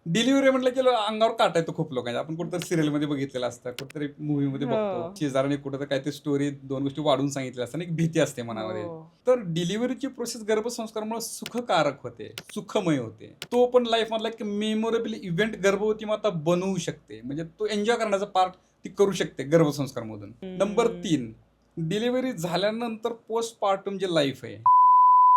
Delivery म्हटलं की अंगावर काटा येतो खूप लोकांच्या. आपण कुठेतरी सिरियलमध्ये बघितलेलं असतं, कुठेतरी मूव्हीमध्ये बघतो. हो. शेजाऱ्याने कुठेतरी काहीतरी स्टोरी 2 गोष्टी वाढून सांगितल्या असतात आणि एक भीती असते मनामध्ये. हो. तर डिलिव्हरीची प्रोसेस गर्भसंस्कारामुळे सुखकारक होते, सुखमय होते. तो पण लाईफमधला एक मेमोरेबल इव्हेंट गर्भवती माता बनवू शकते. म्हणजे तो एन्जॉय करण्याचा पार्ट ती करू शकते गर्भसंस्कारमधून. नंबर 3, डिलिव्हरी झाल्यानंतर पोस्टपार्टम जे लाईफ आहे.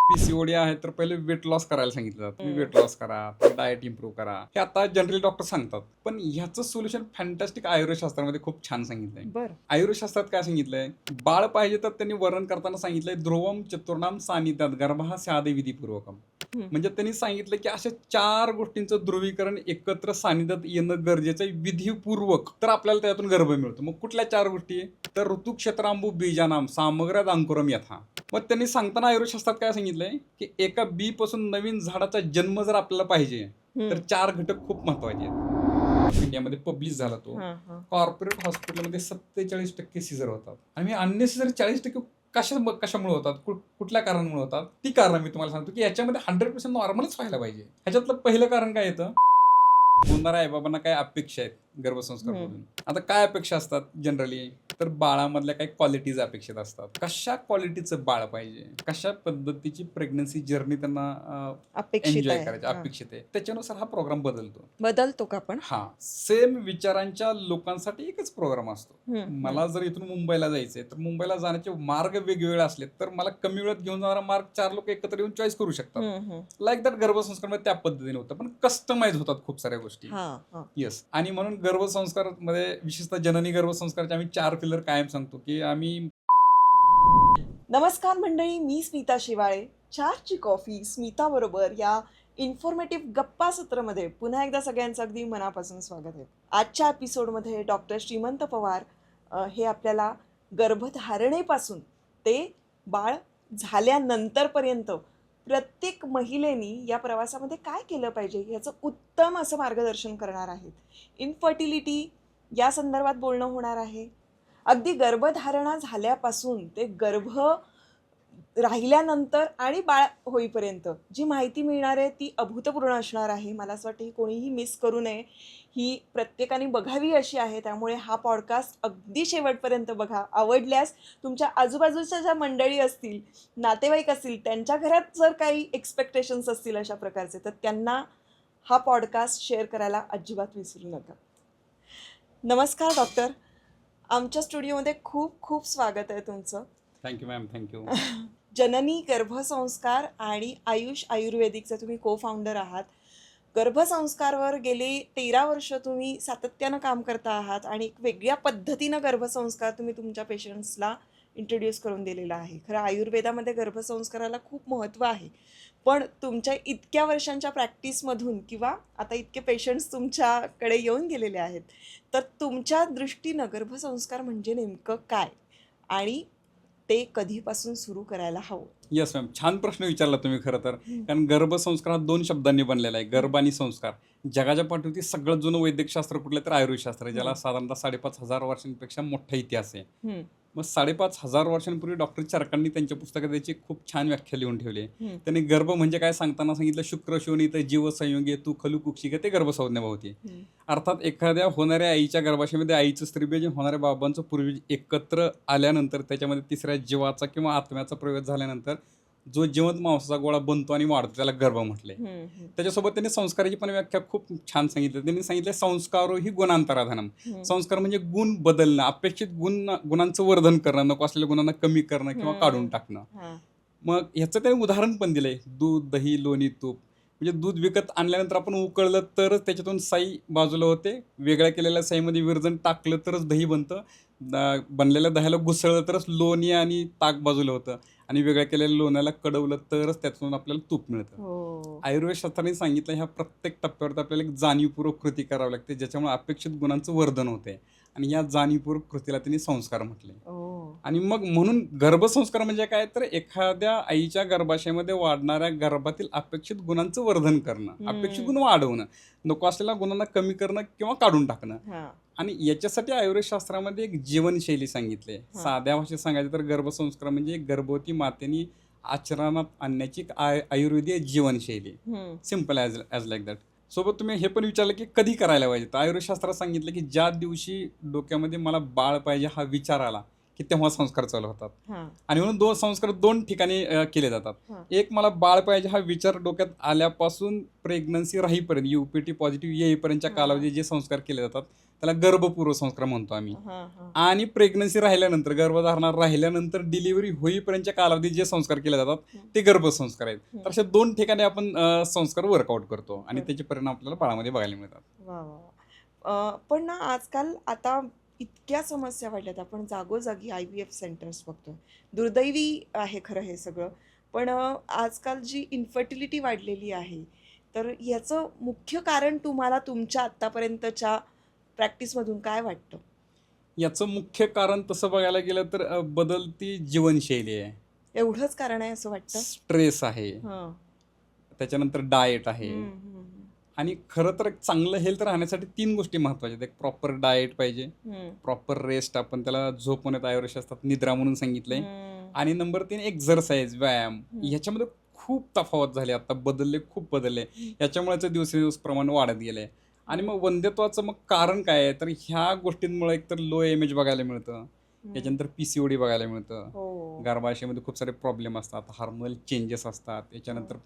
पीसीओडी आहे तर पहिले वेट लॉस करायला सांगितलं जातं. तुम्ही वेट लॉस करा, डाएट इम्प्रूव्ह करा. हे आता जनरली डॉक्टर सांगतात. पण ह्याचं सोल्युशन फॅन्टॅस्टिक आयुर्वेदशास्त्रामध्ये खूप छान सांगितलंय. बरं. आयुर्वेदशास्त्रात काय सांगितलंय? बाळ पाहिजे तर त्यांनी वर्णन करताना सांगितलंय ध्रुवम चतुर्णाम सानिध्यात गर्भः स्यादे विधिपूर्वकम. हं. म्हणजे त्यांनी सांगितलं की अशा 4 गोष्टींचं ध्रुवीकरण एकत्र सानिध्यात येणं गरजेचं आहे विधिपूर्वक. तर आपल्याला त्यातून गर्भ मिळतो. मग कुठल्या 4 गोष्टी? तर ऋतुक्षेत्रांबू बीजानाम सामग्र्याद अंकुरम यथा. मग त्यांनी सांगताना आयुर्वेदशास्त्रात काय सांगितलंय की एका बी पासून नवीन झाडाचा जन्म जर आपल्याला पाहिजे तर 4 घटक खूप महत्वाचे आहेत. इंडियामध्ये पब्लिश झाला तो. हां, हां. कॉर्पोरेट हॉस्पिटलमध्ये 47% सीझर होतात आणि अननेसेसरी 40% कशामुळे होतात, कुठल्या कारणामुळे होतात, ती कारण मी तुम्हाला सांगतो की याच्यामध्ये 100% नॉर्मलच व्हायला पाहिजे. ह्याच्यातलं पहिलं कारण काय येतं? होणाऱ्या आईबाबांना काय अपेक्षा आहेत गर्भसंस्कारामधून. आता काय अपेक्षा असतात जनरली? तर बाळामधल्या काही क्वालिटीज अपेक्षित असतात. कशा क्वालिटीचं बाळ पाहिजे, कशा पद्धतीची प्रेग्नन्सी जर्नी त्यांना अपेक्षित एन्जॉय आहे. करायची हां. अपेक्षित आहे. त्याच्यानुसार हा प्रोग्राम बदलतो. बदलतो का पण? हा सेम विचारांच्या लोकांसाठी एकच प्रोग्राम असतो. हं, हं. मला जर इथून मुंबईला जायचंय तर मुंबईला जाण्याचे मार्ग वेगवेगळे असले तर मला कमी वेळात घेऊन जाणारा मार्ग 4 लोक एकत्र येऊन चॉईस करू शकतात. हं, हं. लाईक दॅट गर्भसंस्कारमध्ये त्या पद्धतीने होतं, पण कस्टमाइज होतात खूप साऱ्या गोष्टी. हां, हां. येस. आणि म्हणून गर्भसंस्कारामध्ये विशेषतः जननी गर्भसंस्काराचे आम्ही 4 पिलर कायम सांगतो की आम्ही नमस्कार मंडळी, मी स्मिता शिवाळे. चारची कॉफी स्मिताबरोबर या इन्फॉर्मेटिव्ह गप्पा सत्रामध्ये पुन्हा एकदा सगळ्यांचं अगदी मनापासून स्वागत आहे. आजच्या एपिसोडमध्ये डॉक्टर श्रीमंत पवार हे आपल्याला गर्भधारणेपासून ते बाळ झाल्यानंतरपर्यंत प्रत्येक महिलेनी या प्रवासामध्ये काय केलं पाहिजे याचं उत्तम असं मार्गदर्शन करणार आहेत. इन्फर्टिलिटी या संदर्भात बोलणं होणार आहे. अगदी गर्भधारणा झाल्यापासून ते गर्भ राहिल्यानंतर आणि बाळ होईपर्यंत जी माहिती मिळणार आहे ती अभूतपूर्व असणार आहे. मला असं वाटतं ही कोणीही मिस करू नये. ही प्रत्येकाने बघावी अशी आहे. त्यामुळे हा पॉडकास्ट अगदी शेवटपर्यंत बघा. आवडल्यास तुमच्या आजूबाजूच्या ज्या मंडळी असतील, नातेवाईक असतील, त्यांच्या घरात जर काही एक्सपेक्टेशन्स असतील अशा प्रकारचे, तर त्यांना हा पॉडकास्ट शेअर करायला अजिबात विसरू नका. नमस्कार डॉक्टर. आमच्या स्टुडिओमध्ये खूप खूप स्वागत आहे तुमचं. Thank you ma'am, thank you. जननी गर्भसंस्कार आणि आयुष आयुर्वेदिकचे तुम्ही को फाउंडर आहात. गर्भसंस्कारवर गेली 13 वर्ष तुम्ही सातत्यानं काम करता आहात आणि एक वेगळ्या पद्धतीनं गर्भसंस्कार तुम्ही तुमच्या पेशंट्सला इंट्रोड्यूस करून दिलेला आहे. खरं आयुर्वेदामध्ये गर्भसंस्काराला खूप महत्त्व आहे. पण तुमच्या इतक्या वर्षांच्या प्रॅक्टिसमधून किंवा आता इतके पेशंट्स तुमच्याकडे येऊन गेलेले आहेत, तर तुमच्या दृष्टीनं गर्भसंस्कार म्हणजे नेमकं काय आणि ते कधीपासून सुरू करायला हवं? येस मॅम, छान प्रश्न विचारला तुम्ही खरं तर. कारण गर्भसंस्कार हा 2 शब्दांनी बनलेला आहे, गर्भ आणि संस्कार. जगाच्या पाठीवरती सगळ्यात जुनं वैद्यकशास्त्र कुठलं तर आयुर्वेदशास्त्र आहे, ज्याला साधारणतः 5,500 वर्षांपेक्षा मोठा इतिहास आहे. मग 5,500 वर्षांपूर्वी डॉक्टर चरकांनी त्यांच्या पुस्तकात त्याची खूप छान व्याख्या लिहून ठेवली आहे. त्यांनी गर्भ म्हणजे काय सांगताना सांगितलं, शुक्र शोणित जीव संयोगे तू खलु कुक्षिका ते गर्भसंज्ञा भवती. अर्थात एखाद्या होणाऱ्या आईच्या गर्भाशयामध्ये आईचं स्त्रीबीज आणि होणाऱ्या बाबांचं पूर्वी एकत्र आल्यानंतर त्याच्यामध्ये तिसऱ्या जीवाचा किंवा आत्म्याचा प्रवेश झाल्यानंतर जो जिवंत मांसाचा गोळा बनतो आणि वाढतो त्याला गर्भ म्हटले. त्याच्यासोबत त्यांनी संस्काराची पण व्याख्या खूप छान सांगितली. त्यांनी सांगितलं संस्कारो ही गुणांतराधनम. संस्कार म्हणजे गुण बदलणं, अपेक्षित गुणांचं वर्धन करणं, नको असलेल्या गुणांना कमी करणं किंवा काढून टाकणं. मग ह्याचं त्यांनी उदाहरण पण दिलंय, दूध, दही, लोणी, तूप. म्हणजे दूध विकत आणल्यानंतर आपण उकळलं तरच त्याच्यातून साई बाजूला होते, वेगळ्या केलेल्या साईमध्ये विरजण टाकलं तरच दही बनतं, बनलेल्या दह्याला घुसळलं तरच लोणी आणि ताक बाजूला होतं आणि वेगळ्या केलेल्या लोण्याला कडवलं तरच त्यातून आपल्याला तूप मिळतं. आयुर्वेद शास्त्राने सांगितलं ह्या प्रत्येक टप्प्यावर आपल्याला एक जाणीवपूर्वक कृती करावी लागते, ज्याच्यामुळे अपेक्षित गुणांचं वर्धन होते आणि या जाणीवपूर्वक कृतीला त्यांनी संस्कार म्हटले. आणि मग म्हणून गर्भसंस्कार म्हणजे काय, तर एखाद्या आईच्या गर्भाशयामध्ये वाढणाऱ्या गर्भातील अपेक्षित गुणांचं वर्धन करणं, अपेक्षित गुण वाढवणं, नको असलेल्या गुणांना कमी करणं किंवा काढून टाकणं. आणि याच्यासाठी आयुर्वेद शास्त्रामध्ये एक जीवनशैली सांगितली. साध्या भाषेत सांगायचं तर गर्भसंस्कार म्हणजे गर्भवती मातेनी आचरणात आणण्याची एक आयुर्वेदीय जीवनशैली. Simple as like that. सोबत तुम्ही हे पण विचारलं की कधी करायला पाहिजे. तर आयुर्वेदशास्त्रात सांगितलं की ज्या दिवशी डोक्यामध्ये मला बाळ पाहिजे हा विचार आला की तेव्हा संस्कार चालू होतात. हां, आणि म्हणून संस्कार 2 ठिकाणी केले जातात. हां. एक, मला बाळ पाहिजे हा विचार डोक्यात आल्यापासून प्रेग्नन्सी राहीपर्यंत, UPT पॉझिटिव्ह येईपर्यंतच्या हां. कालावधीत जे संस्कार केले जातात त्याला गर्भपूर्व संस्कार म्हणतो आम्ही. हां, हां. आणि प्रेग्नन्सी राहिल्यानंतर, गर्भधारणा राहिल्यानंतर डिलिव्हरी होईपर्यंतच्या कालावधीत जे संस्कार केले जातात ते गर्भसंस्कार आहेत. तर अशा 2 ठिकाणी आपण संस्कार वर्कआउट करतो आणि बरं. त्याचे परिणाम आपल्याला बाळामध्ये बघायला मिळतात. वा वा वा. पण ना आजकाल आता इतक्या समस्या वाढल्यात, आपण जागोजागी IVF सेंटर्स बघतोय. दुर्दैवी आहे खरं हे सगळं, पण आजकाल जी इन्फर्टिलिटी वाढलेली आहे, तर याचं मुख्य कारण तुम्हाला तुमच्या आत्तापर्यंतच्या प्रॅक्टिसमधून काय वाटतं? याचं मुख्य कारण तसं बघायला गेलं तर बदलती जीवनशैली आहे, एवढंच कारण आहे असं वाटतं? स्ट्रेस आहे, हां. त्याच्यानंतर डाएट आहे. हं, हं, हं. आणि खरं तर एक चांगलं हेल्थ राहण्यासाठी 3 गोष्टी महत्त्वाच्या आहेत. एक प्रॉपर डाएट पाहिजे, हं. प्रॉपर रेस्ट, आपण त्याला झोप म्हणत आयुर्वेदशास्त्रात निद्रा म्हणून सांगितलंय. हं. आणि नंबर 3 एक्झरसाइज, व्यायाम. हं. ह्याच्यामध्ये खूप तफावत झाली, आता बदलले, खूप बदलले. याच्यामुळेच दिवसेंदिवस प्रमाण वाढत गेलंय. आणि मग वंध्यत्वाचं मग कारण काय आहे, तर ह्या गोष्टींमुळे एकतर लो एमएच बघायला मिळतं, त्याच्यानंतर PCOD बघायला मिळतं, हो. गर्भाशयामध्ये खूप सारे प्रॉब्लेम असतात, हार्मोनल चेंजेस असतात, त्याच्यानंतर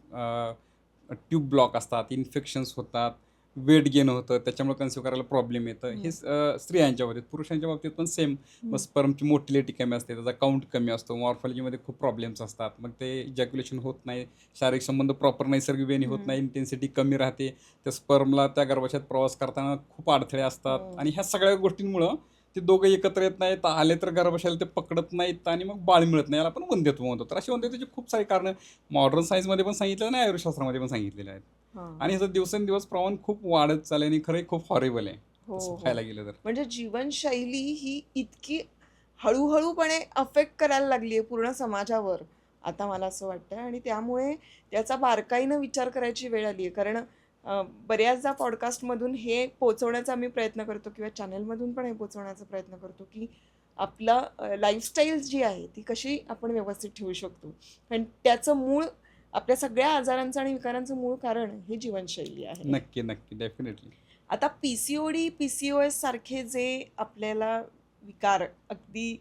ट्यूब ब्लॉक असतात, इन्फेक्शन्स होतात, वेट गेन होतं, त्याच्यामुळे कन्सिव्ह करायला प्रॉब्लेम येतं. हे स्त्रियांच्या बाबतीत. पुरुषांच्या बाबतीत पण सेम. मग स्पर्मची मोटिलिटी कमी असते, त्याचा काउंट कमी असतो, मॉर्फॉलॉजीमध्ये खूप प्रॉब्लेम्स असतात, मग ते इजॅक्युलेशन होत नाही, शारीरिक संबंध प्रॉपर नैसर्गिक वेळी होत नाही, इंटेन्सिटी कमी राहते, त्या स्पर्मला त्या गर्भाशयात प्रवास करताना खूप अडथळे असतात. आणि ह्या सगळ्या गोष्टींमुळं ते दोघं एकत्र येत नाहीत, आले तर गर्भाशयाला ते पकडत नाहीत आणि मग बाळ मिळत नाही. याला आपण वंध्यत्व म्हणतो. तर अशी वंध्यत्वाची खूप सारी कारणं मॉडर्न सायन्समध्ये पण सांगितलं आणि आयुर्वेदशास्त्रामध्ये पण सांगितलेले आहेत. हां. आणि ह्याचं दिवसेंदिवस प्रमाण खूप वाढत चाललंय आणि खरं खूप हॉरेबल आहे हो, तसं हो. पाहायला गेलं तर. म्हणजे जीवनशैली ही इतकी हळूहळूपणे अफेक्ट करायला लागली आहे पूर्ण समाजावर, आता मला असं वाटतं. आणि त्यामुळे त्याचा बारकाईनं विचार करायची वेळ आली आहे. कारण बऱ्याचदा पॉडकास्टमधून हे पोहोचवण्याचा आम्ही प्रयत्न करतो किंवा चॅनलमधून पण हे पोहोचवण्याचा प्रयत्न करतो की आपलं लाईफस्टाईल जी आहे ती कशी आपण व्यवस्थित ठेवू शकतो. आणि त्याचं मूळ, आपल्या सगळ्या आजारांचं आणि विकारांचं मूळ कारण ही जीवनशैली आहे. नक्की नक्की, डेफिनेटली. आता PCOD, PCOS सारखे जे आपल्याला विकार अगदी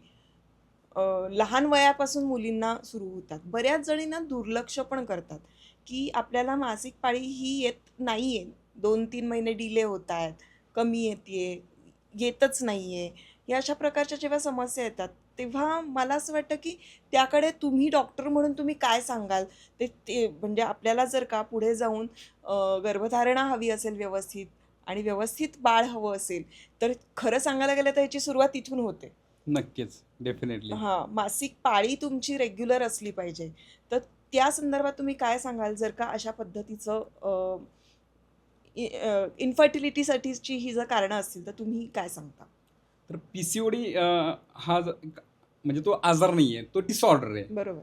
लहान वयापासून मुलींना सुरू होतात, बऱ्याच जणींना दुर्लक्ष पण करतात की आपल्याला मासिक पाळी ही येत नाही आहे, 2-3 महिने डिले होत आहेत, कमी येते, येतच नाही आहे, या अशा प्रकारच्या जेव्हा समस्या येतात तेव्हा मला असं वाटतं की त्याकडे तुम्ही डॉक्टर म्हणून तुम्ही काय सांगाल? ते ते म्हणजे आपल्याला जर का पुढे जाऊन गर्भधारणा हवी असेल व्यवस्थित आणि व्यवस्थित बाळ हवं असेल, तर खरं सांगायला गेलं तर ह्याची सुरुवात तिथून होते. नक्कीच, डेफिनेटली. हां, मासिक पाळी तुमची रेग्युलर असली पाहिजे. तर त्या संदर्भात तुम्ही काय सांगाल, जर का अशा पद्धतीचं इन्फर्टिलिटीसाठीची ही जर कारणं असतील तर तुम्ही काय सांगता? तर PCOD हा म्हणजे तो आजार नाही आहे, तो डिसऑर्डर आहे. बरोबर.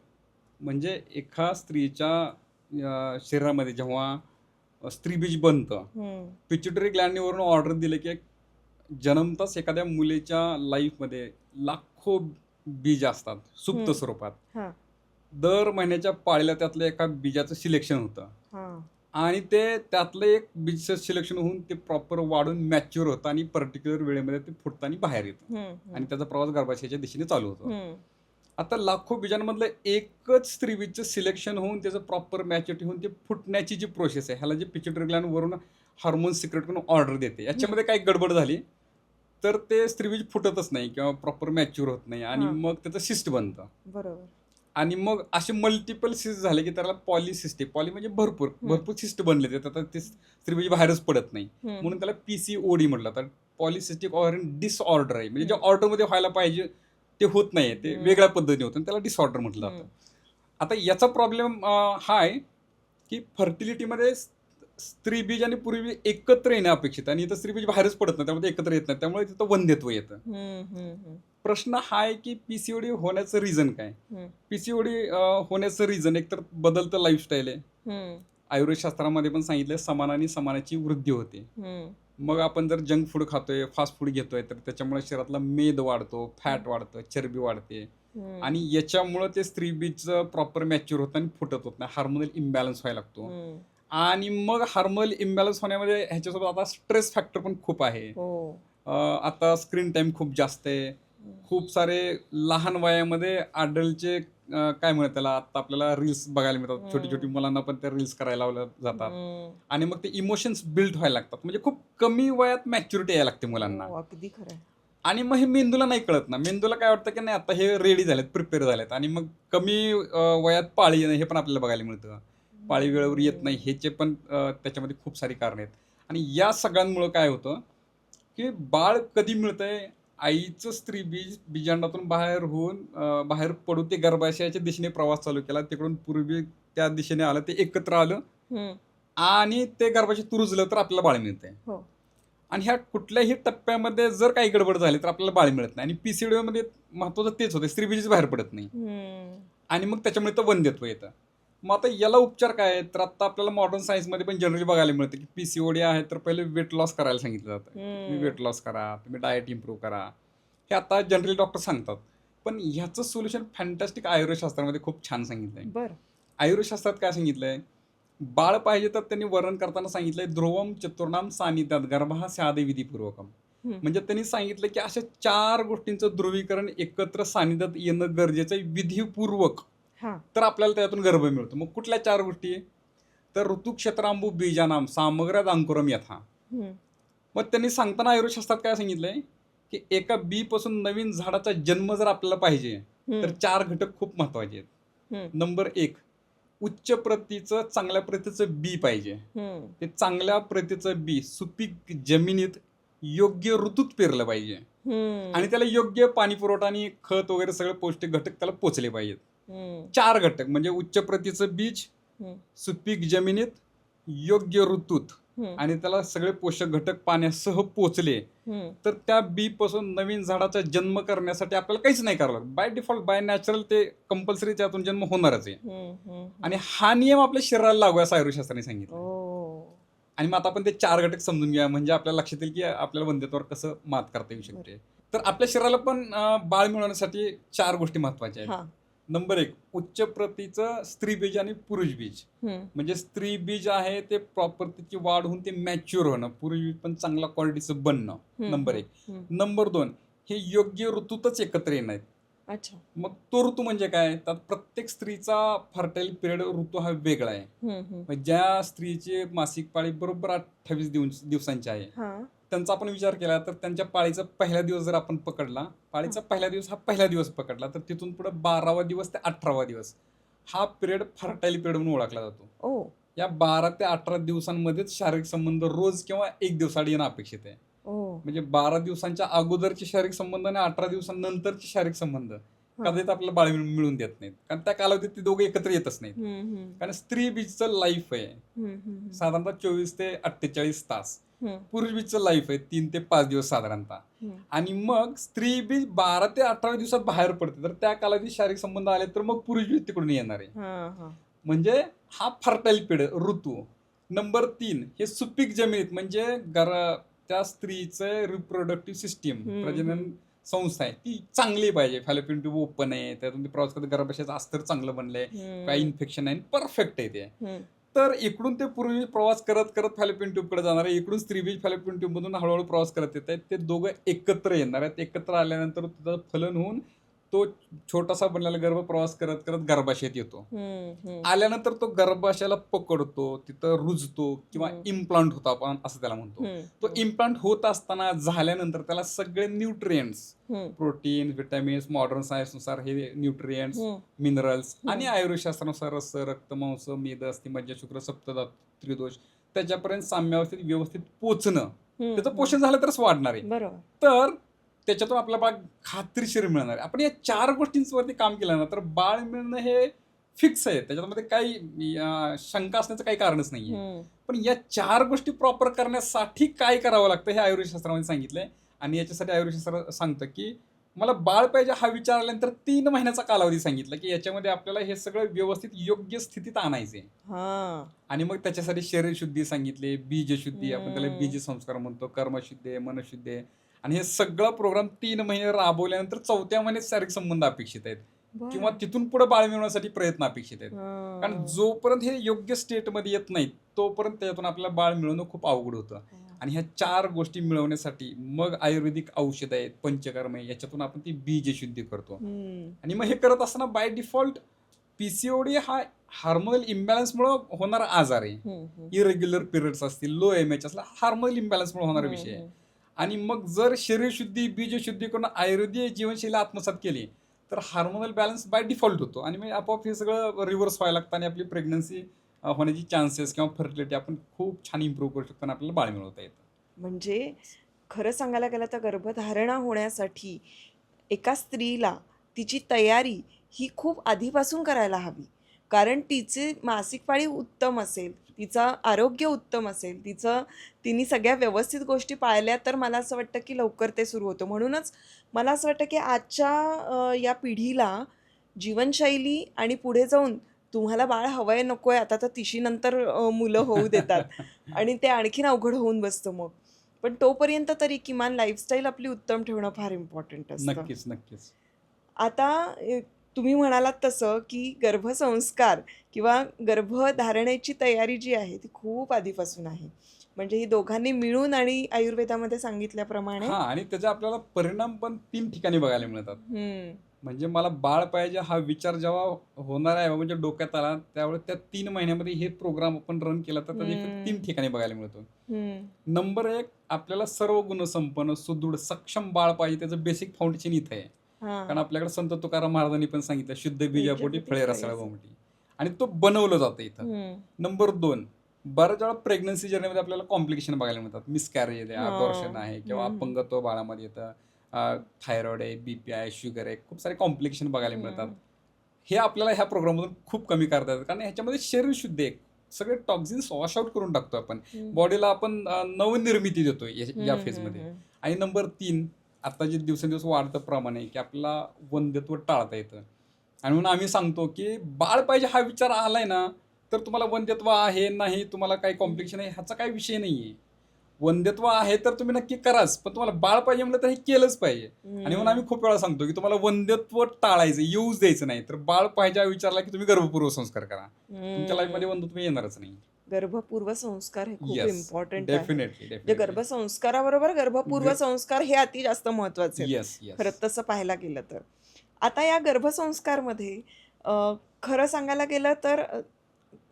म्हणजे एका स्त्रीच्या शरीरामध्ये जेव्हा स्त्रीबीज बनतं, हं. पिट्युटरी ग्लॅंडने वरून ऑर्डर दिलं की जन्मताच एखाद्या मुलीच्या लाईफमध्ये लाखो बीज असतात सुप्त स्वरूपात. हां, दर महिन्याच्या पाळीला त्यातलं एका बीजाचं सिलेक्शन होतं हां. आणि ते त्यातलं एक बीजचं सिलेक्शन होऊन ते प्रॉपर वाढून मॅच्युअर होतं आणि पर्टिक्युलर वेळेमध्ये ते फुटताना बाहेर येतं आणि त्याचा प्रवास गर्भाशयाच्या दिशेने चालू होतो. आता लाखो बीजांमधलं एकच स्त्रीबीजचं सिलेक्शन होऊन त्याचं प्रॉपर मॅच्युरिटी होऊन ते फुटण्याची जी प्रोसेस आहे, ह्याला जे पिट्युटरी ग्लॅंड वरून हार्मोन सिक्रेट करून ऑर्डर देते, याच्यामध्ये काही गडबड झाली तर ते स्त्रीबीज फुटतच नाही किंवा प्रॉपर मॅच्युअर होत नाही आणि हां. मग त्याचं सिस्ट बनतं. बरोबर. आणि मग असे मल्टिपल सिस्ट झाले की त्याला पॉलिसिस्टिक, पॉली म्हणजे भरपूर भरपूर सिस्ट बनले ते, आता ते स्त्रीबीज बाहेरच पडत नाही, म्हणून त्याला PCOD म्हटलं. तर पॉलिसिस्टिक ओव्हॅरियन डिसऑर्डर आहे, म्हणजे जे ऑर्डरमध्ये व्हायला पाहिजे ते होत नाही, ते वेगळ्या पद्धतीने होतं आणि त्याला डिसऑर्डर म्हटलं जातं. आता याचा प्रॉब्लेम हा आहे की फर्टिलिटीमध्ये स्त्रीबीज आणि पुरुषबीज एकत्र येणं अपेक्षित आणि इथं स्त्रीबीज बाहेरच पडत नाही, त्यामुळे एकत्र येत नाही, त्यामुळे तिथं वंध्यत्व येतं. प्रश्न हा आहे की PCOD होण्याचं रिझन काय? PCOD होण्याचं रिझन एकतर बदलतं लाईफस्टाईल आहे. आयुर्वेदशास्त्रामध्ये पण सांगितलं समान आणि समानाची वृद्धी होते. मग आपण जर जंक फूड खातोय, फास्ट फूड घेतोय, तर त्याच्यामुळे शरीरातला मेद वाढतो, फॅट वाढतं, चरबी वाढते आणि याच्यामुळं ते स्त्रीबीजचं प्रॉपर मॅच्युअर होतं आणि फुटत होत नाही, हार्मोनल इम्बॅलन्स व्हायला लागतो आणि मग हार्मोनल इम्बॅलन्स होण्यामध्ये ह्याच्यासोबत आता स्ट्रेस फॅक्टर पण खूप आहे. हो. आता स्क्रीन टाईम खूप जास्त आहे. खूप सारे लहान वयामध्ये अडल्टचे काय म्हणतात त्याला, आता आपल्याला रील्स बघायला मिळतात. छोटी-छोटी मुलांना पण त्या रील्स करायला लावल्या जातात. आणि मग ते इमोशन्स बिल्ड व्हायला लागतात. म्हणजे खूप कमी वयात मॅच्युरिटी यायला लागते मुलांना. हो, अगदी खरं आहे. आणि मग हे मेंदूला नाही कळत ना. मेंदूला काय वाटतं की नाही आता हे रेडी झालेत, प्रिपेअर झालेत आणि मग कमी वयात पाळी येणं हे पण आपल्याला बघायला मिळतं. पाळी वेळेवर येत नाही ह्याचे पण त्याच्यामध्ये खूप सारी कारणं आहेत. आणि या सगळ्यांमुळं काय होतं, की बाळ कधी मिळतंय, आईचं स्त्रीबीज बीजांडातून बाहेर होऊन बाहेर पडून ते गर्भाशयाच्या दिशेने प्रवास चालू केला. तिकडून पूर्वी त्या दिशेने आलं, ते एकत्र आलं हम्म. आणि ते गर्भाशय तुरुजलं तर आपल्याला बाळ मिळतंय. हो. आणि ह्या कुठल्याही टप्प्यामध्ये जर काही गडबड झाली तर आपल्याला बाळ मिळत नाही. आणि पीसीओडीमध्ये महत्वाचं तेच होतं, स्त्रीबीज बाहेर पडत नाही आणि मग त्याच्यामुळे तर वंध्यत्व येतं. मग आता याला उपचार काय आहेत? तर आता आपल्याला मॉडर्न सायन्समध्ये पण जनरली बघायला मिळतं की पीसीओडी आहे तर पहिले वेट लॉस करायला सांगितलं जातं. तुम्ही वेट लॉस करा, तुम्ही डाएट इम्प्रूव्ह करा, हे आता जनरली डॉक्टर सांगतात. पण ह्याचं सोल्युशन फॅन्टॅस्टिक आयुर्वेदशास्त्रामध्ये खूप छान सांगितलंय. बरं. आयुर्वेदशास्त्रात काय सांगितलंय, बाळ पाहिजे तर त्यांनी वर्णन करताना सांगितलंय ध्रुवम चतुर्णाम सानिध्यात गर्भः स्यादे विधिपूर्वकम. म्हणजे त्यांनी सांगितलं की अशा 4 गोष्टींचं ध्रुवीकरण एकत्र सानिध्यात येणं गरजेचं आहे विधिपूर्वक. हा. तर आपल्याला त्यातून गर्भ मिळतो. मग कुठल्या 4 गोष्टी? तर ऋतुक्षेत्रांबू बीजानाम सामग्र्यात अंकुरम यथा. मग त्यांनी सांगताना आयुर्वेदशास्त्रात काय सांगितलंय, की एका बी पासून नवीन झाडाचा जन्म जर आपल्याला पाहिजे तर 4 घटक खूप महत्वाचे आहेत. नंबर 1, उच्च प्रतीचं चांगल्या प्रतीचं बी पाहिजे. ते चांगल्या प्रतीचं बी सुपीक जमिनीत योग्य ऋतूत पेरलं पाहिजे आणि त्याला योग्य पाणी पुरवठा आणि खत वगैरे सगळे पौष्टिक घटक त्याला पोचले पाहिजेत. 4 घटक म्हणजे उच्च प्रतीचं बीज, सुपीक जमिनीत, योग्य ऋतूत आणि त्याला सगळे पोषक घटक पाण्यासह पोचले तर त्या बी पासून नवीन झाडाचा जन्म करण्यासाठी आपल्याला काहीच नाही करावं लागत. बाय डिफॉल्ट बाय नॅचरल ते कंपल्सरी त्यातून जन्म होणारच आहे. आणि हा नियम आपल्या शरीराला लागू आहे असं आयुर्वेदशास्त्राने सांगितलं. आणि मग आता आपण ते 4 घटक समजून घ्या म्हणजे आपल्याला लक्षात येईल की आपल्याला वंध्यत्वावर कसं मात करता येऊ शकते. तर आपल्या शरीराला पण बाळ मिळवण्यासाठी 4 गोष्टी महत्वाच्या आहेत. नंबर 1, उच्च प्रतीचं स्त्रीबीज आणि पुरुषबीज. म्हणजे स्त्रीबीज आहे ते प्रॉपर त्याची वाढ होऊन ते मॅच्युअर होणं, पुरुषबीज पण चांगल्या क्वालिटीचं बनणं. नंबर 1. नंबर 2, हे योग्य ऋतूतच एकत्र येणं आहेत. अच्छा. मग तो ऋतू म्हणजे काय? तर प्रत्येक स्त्रीचा फर्टाईल पिरियड ऋतू हा वेगळा आहे. मग ज्या स्त्रीची मासिक पाळी बरोबर 28 दिवसांची आहे, त्यांचा आपण विचार केला तर त्यांच्या पाळीचा पहिला दिवस जर आपण पकडला, पाळीचा पहिला दिवस हा पहिला दिवस पकडला तर तिथून पुढे 12वा दिवस ते 18वा दिवस हा पिरियड फर्टाईल पिरियड म्हणून ओळखला जातो. या 12 ते 18 दिवसांमध्येच शारीरिक संबंध रोज किंवा एक दिवसाआड येणं अपेक्षित आहे. म्हणजे 12 दिवसांच्या अगोदरचे शारीरिक संबंध आणि 18 दिवसांनंतरचे शारीरिक संबंध कदाचित आपल्याला बाळ मिळून देत नाहीत. कारण त्या कालावधीत ते दोघे एकत्र येतच नाहीत. कारण स्त्री बीजचं लाईफ आहे साधारणतः 24 ते 48 तास. पुरुष बीजचं लाईफ आहे 3 ते 5 दिवस साधारणतः. आणि मग स्त्री बीज 12 ते 18 दिवसात बाहेर पडते तर त्या कालावधीत शारीरिक संबंध आले तर मग पुरुष बीज तिकडून येणार आहे. म्हणजे हा फर्टाईल पिरियड ऋतू. नंबर 3, हे सुपीक जमिनीत म्हणजे त्या स्त्रीचं रिप्रोडक्टिव्ह सिस्टीम प्रजनन संस्था आहे ती चांगली पाहिजे. फॅलोपियन ट्यूब ओपन आहे, त्यातून ते प्रवास करत गर्भाशयाचं अस्तर चांगलं बनलंय, काही इन्फेक्शन आहे, परफेक्ट आहे ते. तर इकडून ते पूर्वी प्रवास करत करत फॅलोपियन ट्यूबकडे जाणार आहे, इकडून स्त्रीबीज फॅलोपियन ट्यूब मधून हळूहळू प्रवास करत येत आहेत. ते दोघं एकत्र येणार आहेत. एकत्र आल्यानंतर त्याचं फलन होऊन तो छोटासा बनलेला गर्भ प्रवास करत करत गर्भाशयात येतो. आल्यानंतर तो गर्भाशयाला पकडतो, तिथं रुजतो किंवा इम्प्लांट होतो आपण असं त्याला म्हणतो. तो इम्प्लांट होत असताना झाल्यानंतर त्याला सगळे nutrients, protein, vitamins, modern science नुसार हे न्यूट्रिएंट्स, मिनरल्स आणि आयुर्वेदशास्त्रानुसार रस, रक्त, मांस, मेद, अस्थि, मज्जा, शुक्र, सप्तधातू, त्रिदोष त्याच्यापर्यंत साम्यावस्थेत व्यवस्थित पोचणं, त्याचं पोषण झालं तरच वाढणार आहे. तर त्याच्यातून आपल्याला बाळ खात्रीशीर मिळणार आहे. आपण या 4 गोष्टींवरती काम केलं ना तर बाळ मिळणं हे फिक्स आहे. त्याच्यामध्ये काही शंका असण्याचं काही कारणच नाहीये. पण या 4 गोष्टी प्रॉपर करण्यासाठी काय करावं लागतं हे आयुर्वेदशास्त्रामध्ये सांगितलंय. आणि याच्यासाठी आयुर्वेदशास्त्र सांगतं की मला बाळ पाहिजे हा विचार आल्यानंतर 3 महिन्याचा कालावधी सांगितला की याच्यामध्ये आपल्याला हे सगळं व्यवस्थित योग्य स्थितीत आणायचे. आणि मग त्याच्यासाठी शरीर शुद्धी सांगितले, बीज शुद्धी, आपण त्याला बीज संस्कार म्हणतो, कर्मशुद्धी, मनशुद्धी. आणि हे सगळं प्रोग्राम 3 महिने राबवल्यानंतर 4थ्या महिन्यात शारीरिक संबंध अपेक्षित आहेत. किंवा तिथून पुढे बाळ मिळवण्यासाठी प्रयत्न अपेक्षित आहेत. कारण जोपर्यंत हे योग्य स्टेटमध्ये येत नाहीत तोपर्यंत त्यातून आपल्याला बाळ मिळवणं खूप अवघड होतं. आणि ह्या 4 गोष्टी मिळवण्यासाठी मग आयुर्वेदिक औषध आहेत, पंचकर्म आहे, याच्यातून आपण ती बीजशुद्धी करतो. आणि मग हे करत असताना बाय डिफॉल्ट पीसीओडी हा हार्मोनल इम्बॅलन्समुळे होणारा आजार आहे. इरेग्युलर पिरियड्स असतील, लो एमएच असला, हार्मोनल इम्बॅलन्समुळे होणारा विषय आहे. आणि मग जर शरीरशुद्धी बीजशुद्धी करून आयुर्वेदीय जीवनशैली आत्मसात केली तर हार्मोनल बॅलन्स बाय डिफॉल्ट होतो आणि मग आपोआप हे सगळं रिव्हर्स व्हायला लागतं आणि आपली प्रेग्नन्सी होण्याची चान्सेस किंवा फर्टिलिटी आपण खूप छान इम्प्रूव्ह करू शकतो आणि आपल्याला बाळ मिळवता येतं. म्हणजे खरं सांगायला गेलं तर गर्भधारणा होण्यासाठी एका स्त्रीला तिची तयारी ही खूप आधीपासून करायला हवी. कारण तिची मासिक पाळी उत्तम असेल, तिचं आरोग्य उत्तम असेल, तिने सगळ्या व्यवस्थित गोष्टी पाळल्या तर मला असं वाटतं की लवकर ते सुरू होतं. म्हणूनच मला असं वाटतं की आजच्या या पिढीला जीवनशैली आणि पुढे जाऊन तुम्हाला बाळ हवंय नकोय आता तर 30शी नंतर मुलं होऊ देतात आणि ते आणखीन अवघड होऊन बसतं मग. पण तोपर्यंत तरी किमान लाईफस्टाईल आपली उत्तम ठेवणं फार इम्पॉर्टंट असतं. नक्कीच नक्कीच. आता तुम्ही म्हणालात तसं की गर्भसंस्कार किंवा गर्भधारणेची तयारी जी आहे ती खूप आधीपासून आहे. म्हणजे ही दोघांनी मिळून आणि आयुर्वेदामध्ये सांगितल्याप्रमाणे हा आणि त्याचे आपल्याला परिणाम पण 3 ठिकाणी बघायला मिळतात. म्हणजे मला बाळ पाहिजे हा विचार जेव्हा होणार आहे म्हणजे डोक्यात आला त्यावेळेस त्या 3 महिन्यामध्ये हे प्रोग्राम आपण रन केला तर त्याचा इफेक्ट 3 ठिकाणी बघायला मिळतो. नंबर 1 आपल्याला सर्व गुणसंपन्न सुदृढ सक्षम बाळ पाहिजे त्याचं बेसिक फाउंडेशन इथं आहे. कारण आपल्याकडे संत तुकाराम महाराजांनी पण सांगितलं शुद्ध बीजापोटी फळे रसाळ गोमटी आणि तो बनवलं जातं इथं. नंबर 2 बऱ्याच वेळा प्रेग्नन्सी जर्नीमध्ये आपल्याला कॉम्प्लिकेशन बघायला मिळतात. मिसकॅरेज आहे, अबॉर्शन आहे किंवा अपंगत्व बाळामध्ये येतं, थायरॉइड आहे, बीपी आहे, शुगर आहे, खूप सारे कॉम्प्लिकेशन बघायला मिळतात. हे आपल्याला ह्या प्रोग्राममधून खूप कमी करता येतात कारण ह्याच्यामध्ये शरीर शुद्ध आहे. सगळे टॉक्झिन्स वॉश आउट करून टाकतो आपण. बॉडीला आपण नवनिर्मिती देतो या फेजमध्ये. आणि नंबर 3 आता जे दिवसेंदिवस वाढतं प्रमाण आहे की आपल्याला वंध्यत्व टाळता येतं. आणि म्हणून आम्ही सांगतो की बाळ पाहिजे हा विचार आलाय ना तर तुम्हाला वंध्यत्व आहे नाही तुम्हाला काही कॉम्प्लिकेशन आहे ह्याचा काही विषय नाहीये. वंध्यत्व आहे तर तुम्ही नक्की कराच पण तुम्हाला बाळ पाहिजे म्हटलं तर हे केलंच पाहिजे. आणि म्हणून आम्ही खूप वेळा सांगतो की तुम्हाला वंध्यत्व टाळायचं येऊच द्यायचं नाही तर बाळ पाहिजे हा विचारला की तुम्ही गर्भपूर्व संस्कार करा. तुमच्या लाईफमध्ये वंध्यत्व येणारच नाही. गर्भपूर्व संस्कार हे खूप इम्पॉर्टंट आहे. डेफिनेटली म्हणजे गर्भसंस्काराबरोबर गर्भपूर्व संस्कार हे अति जास्त महत्वाचे आहेत. Yes yes. खरं तसं पाहायला गेलं तर आता या गर्भसंस्कारमध्ये खरं सांगायला गेलं तर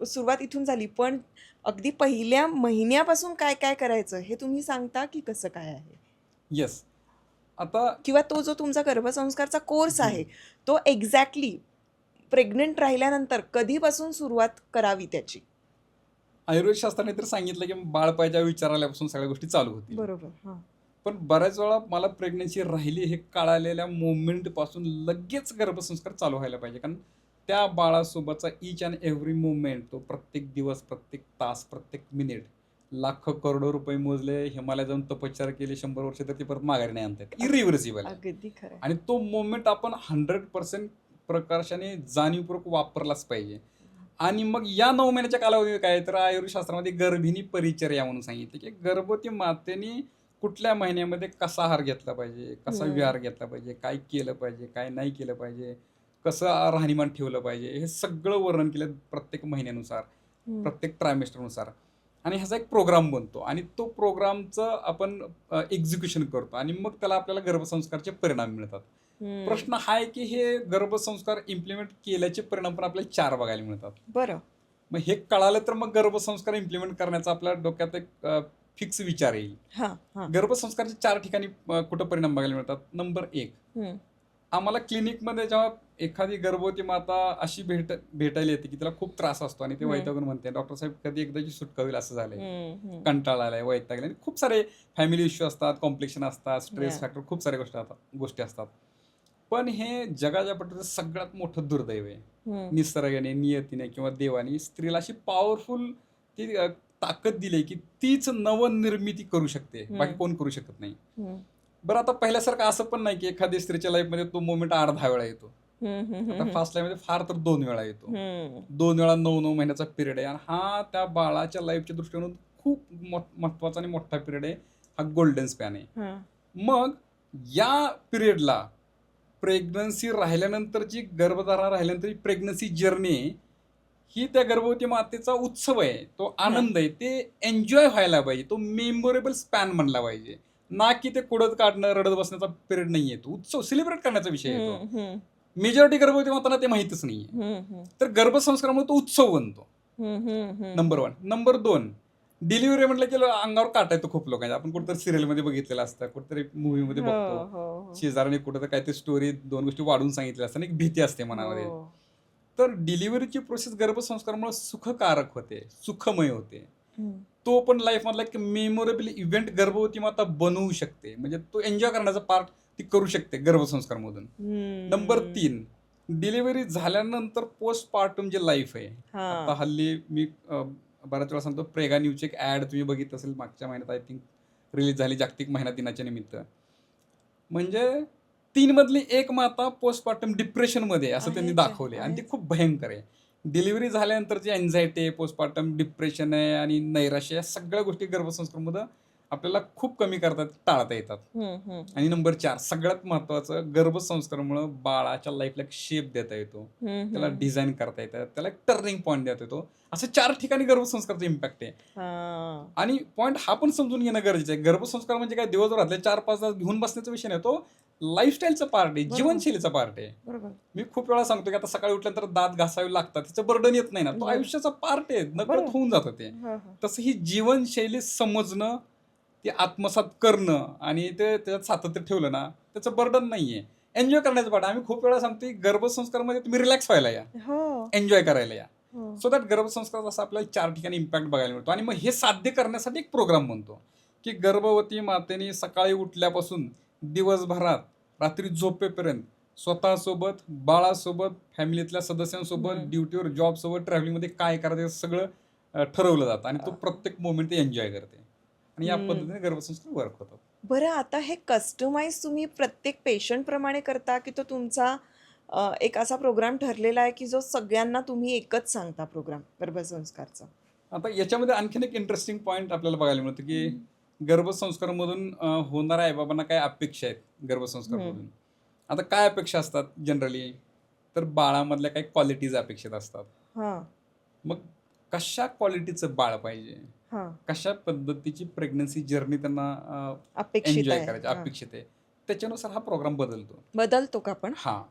सुरुवात इथून झाली पण अगदी पहिल्या महिन्यापासून काय काय करायचं हे तुम्ही सांगता की कसं काय आहे? येस. आता किंवा तो जो तुमचा गर्भसंस्कारचा कोर्स आहे तो एक्झॅक्टली प्रेग्नेंट राहिल्यानंतर कधीपासून सुरुवात करावी त्याची? आयुर्वेद शास्त्राने तर सांगितलं की बाळ पाहिजे हा विचार आल्यापासून सगळ्या गोष्टी चालू होतील. बरोबर. पण बऱ्याच वेळा मला प्रेग्नन्सी राहिली हे कळालेल्या मोमेंट पासून लगेच गर्भसंस्कार चालू व्हायला पाहिजे कारण त्या बाळासोबतचा इच अँड एव्हरी मोमेंट तो प्रत्येक दिवस प्रत्येक तास प्रत्येक मिनिट लाख करोडो रुपये मोजले हिमालय जाऊन तपश्चर्या केली 100 वर्ष तर ती परत माघारी नाही आणतात. इरिव्हर्सिबल आहे. अगदी खरं. आणि तो मोमेंट आपण 100% प्रकर्षाने जाणीवपूर्वक वापरलाच पाहिजे. आणि मग या 9 महिन्याच्या कालावधीत काय तर आयुर्वेदशास्त्रामध्ये गर्भिणी परिचर्या म्हणून सांगितलं की गर्भवती मातेने कुठल्या महिन्यामध्ये कसा आहार घेतला पाहिजे, कसा विहार घेतला पाहिजे, काय केलं पाहिजे, काय नाही केलं पाहिजे, कसं राहणीमान ठेवलं पाहिजे, हे सगळं वर्णन केलं प्रत्येक महिन्यानुसार प्रत्येक ट्रायमेस्टरनुसार. आणि ह्याचा एक प्रोग्राम बनतो आणि तो प्रोग्रामचं आपण एक्झिक्युशन करतो आणि मग त्याला आपल्याला गर्भसंस्कारचे परिणाम मिळतात. प्रश्न हा आहे की हे गर्भसंस्कार इम्प्लिमेंट केल्याचे परिणाम पण आपल्याला 4 बघायला मिळतात. बरं. मग हे कळालं तर मग गर्भसंस्कार इम्प्लिमेंट करण्याचा आपल्या डोक्यात एक फिक्स विचार येईल. गर्भसंस्कारचे 4 ठिकाणी कुठं परिणाम बघायला मिळतात. नंबर 1 आम्हाला क्लिनिकमध्ये जेव्हा एखादी गर्भवती माता अशी भेटायला येते की तिला खूप त्रास असतो आणि ते वैतागून म्हणते डॉक्टर साहेब कधी एकदाची सुटका होईल असं झालंय, कंटाळा आलाय, वैतागलाय. खूप सारे फॅमिली इश्यू असतात, कॉम्प्लिकेशन असतात, स्ट्रेस फॅक्टर खूप साऱ्या गोष्टी असतात. पण हे जगाच्या पट्टीचं सगळ्यात मोठं दुर्दैव आहे. निसर्गाने नियतीने किंवा देवाने स्त्रीला अशी पॉवरफुल ती ताकद दिली की तीच नवनिर्मिती करू शकते, बाकी कोण करू शकत नाही. बरं आता पहिल्यासारखं असं पण नाही की एखाद्या स्त्रीच्या लाईफमध्ये तो मोमेंट 8-10 वेळा येतो. आता फास्ट लाईफमध्ये फार तर 2 वेळा येतो. 2 वेळा 9-9 महिन्याचा पिरियड आहे आणि हा त्या बाळाच्या लाईफच्या दृष्टीने खूप महत्वाचा आणि मोठा पिरियड आहे. हा गोल्डन स्पॅन आहे. मग या पिरियडला प्रेग्नन्सी राहिल्यानंतरची गर्भधारणा राहिल्यानंतर प्रेग्नन्सी जर्नी ही त्या गर्भवती मातेचा उत्सव आहे, तो आनंद आहे, ते एन्जॉय व्हायला पाहिजे, तो मेमोरेबल स्पॅन म्हणला पाहिजे, ना की ते कुडत काढणं रडत बसण्याचा पिरियड नाहीये. तो उत्सव सेलिब्रेट करण्याचा विषय आहे तो. मेजॉरिटी गर्भवती मातांना ते माहितच नाहीये. तर गर्भसंस्कारामुळे तो उत्सव बनतो. नंबर 1. नंबर 2, डिलिव्हरी म्हटलं की अंगावर काटा येतो खूप लोकांच्या. आपण कुठेतरी सिरियलमध्ये बघितलेलं असतं, कुठेतरी मूवीमध्ये बघतो, शेजाराने कुठेतरी काहीतरी स्टोरी 2 गोष्टी वाढून सांगितल्या असतात, एक भीती असते मनामध्ये. तर डिलिव्हरीची प्रोसेस गर्भसंस्कारामुळे सुखकारक होते, सुखमय होते. तो पण लाईफ मधला एक मेमोरेबल इव्हेंट गर्भवती माता बनवू शकते, म्हणजे तो एन्जॉय करण्याचा पार्ट ती करू शकते गर्भसंस्कारमधून. नंबर 3, डिलिव्हरी झाल्यानंतर पोस्टपार्टम जे लाईफ आहे, आता हल्ली मी बऱ्याच वेळा सांगतो, प्रेगा न्यूजची एक ऍड तुम्ही बघितलं असेल मागच्या महिन्यात, आय थिंक रिलीज झाली जागतिक महिला दिनाच्या निमित्त. म्हणजे 3 मधली एक माता पोस्टपार्टम डिप्रेशनमध्ये असं त्यांनी दाखवले, आणि ते खूप भयंकर आहे. डिलिव्हरी झाल्यानंतरची अँझायटी आहे, पोस्टपार्टम डिप्रेशन आहे आणि नैराश्य, या सगळ्या गोष्टी गर्भसंस्कारमध्ये आपल्याला खूप कमी करता टाळता येतात. आणि नंबर 4, सगळ्यात महत्वाचं, गर्भसंस्कारामुळे बाळाच्या लाईफला एक शेप देता येतो, त्याला डिझाईन करता येतं, त्याला एक टर्निंग पॉईंट देता येतो. असं 4 ठिकाणी गर्भसंस्कारचा इम्पॅक्ट आहे. आणि पॉईंट हा पण समजून घेणं गरजेचं आहे. गर्भसंस्कार म्हणजे काय दिवसभरातले 4-5 तास घेऊन बसण्याचा विषय नाही, तो लाईफस्टाईलचा पार्ट आहे, जीवनशैलीचा पार्ट आहे. मी खूप वेळा सांगतो की आता सकाळी उठल्यानंतर दात घासावे लागतात, त्याचं बर्डन येत नाही ना, तो आयुष्याचा पार्ट आहे, नकळत होऊन जातं ते. तसं ही जीवनशैली समजणं, ते आत्मसात करणं आणि ते त्याच्यात सातत्य ठेवलं ना, त्याचं बर्डन नाहीये, एन्जॉय करण्याचं पार्ट. आम्ही खूप वेळा सांगतो गर्भसंस्कारमध्ये तुम्ही रिलॅक्स व्हायला या, एन्जॉय करायला या. सो दॅट गर्भसंस्कार असा आपल्याला 4 ठिकाणी इम्पॅक्ट बघायला मिळतो. आणि मग हे साध्य करण्यासाठी एक प्रोग्राम बनतो की गर्भवती मातेने सकाळी उठल्यापासून दिवसभरात रात्री झोपेपर्यंत स्वतःसोबत, बाळासोबत, फॅमिलीतल्या सदस्यांसोबत, ड्युटीवर, जॉबसोबत, ट्रॅव्हलिंगमध्ये काय करायचं सगळं ठरवलं जातं, आणि तो प्रत्येक मोमेंट ते एन्जॉय करते, आणि या पद्धतीने गर्भसंस्कार वर्क होतात. बरं, आता हे कस्टमाइज तुम्ही प्रत्येक पेशंट प्रमाणे करता, की तो तुमचा एक असा प्रोग्राम ठरलेला आहे की जो सगळ्यांना तुम्ही एकच सांगता प्रोग्राम गर्भसंस्कारचा? आता याच्यामध्ये आणखीन एक इंटरेस्टिंग पॉईंट आपल्याला बघायला मिळतं की गर्भसंस्कारामधून होणाऱ्या आईबाबांना काय अपेक्षा आहेत गर्भसंस्कारामधून. आता काय अपेक्षा असतात जनरली, तर बाळामधल्या काही क्वालिटीज अपेक्षित असतात. मग कशा क्वालिटीचं बाळ पाहिजे, कशा पद्धतीची प्रेग्नन्सी जर्नी त्यांना एन्जॉय करायची अपेक्षित आहे, त्याच्यानुसार हा प्रोग्राम बदलतो का पण? हा,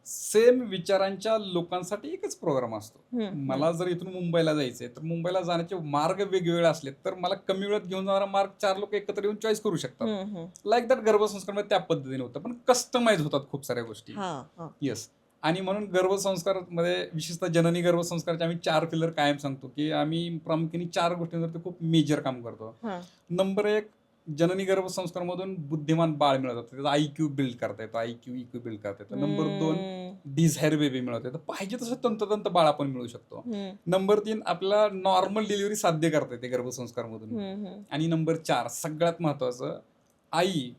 सेम विचारांच्या लोकांसाठी एकच प्रोग्राम असतो. मला जर इथून मुंबईला जायचंय, तर मुंबईला जाण्याचे मार्ग वेगवेगळे असले तर मला कमी वेळात घेऊन जाणारा मार्ग 4 लोक एकत्र येऊन चॉईस करू शकतात. लाईक दॅट गर्भसंस्कार त्या पद्धतीने होतं, पण कस्टमाइज होतात खूप साऱ्या गोष्टी. येस. आणि म्हणून गर्भसंस्कार मध्ये विशेषतः जननी गर्भसंस्काराचे आम्ही 4 पिलर कायम सांगतो की आम्ही प्रामुख्याने 4 गोष्टींवरती खूप मेजर काम करतो. नंबर 1, जननी गर्भसंस्कारामधून बुद्धिमान बाळ मिळत होतं, त्याचा IQ बिल्ड करता येतो, IQ बिल्ड करता येतो. नंबर 2, डिझायर बेबी मिळत येतं, पाहिजे तसं तंतोतंत बाळ आपण मिळू शकतो. नंबर 3, आपल्याला नॉर्मल डिलिव्हरी साध्य करता येते गर्भसंस्कारमधून. आणि नंबर 4, सगळ्यात महत्वाचं, आई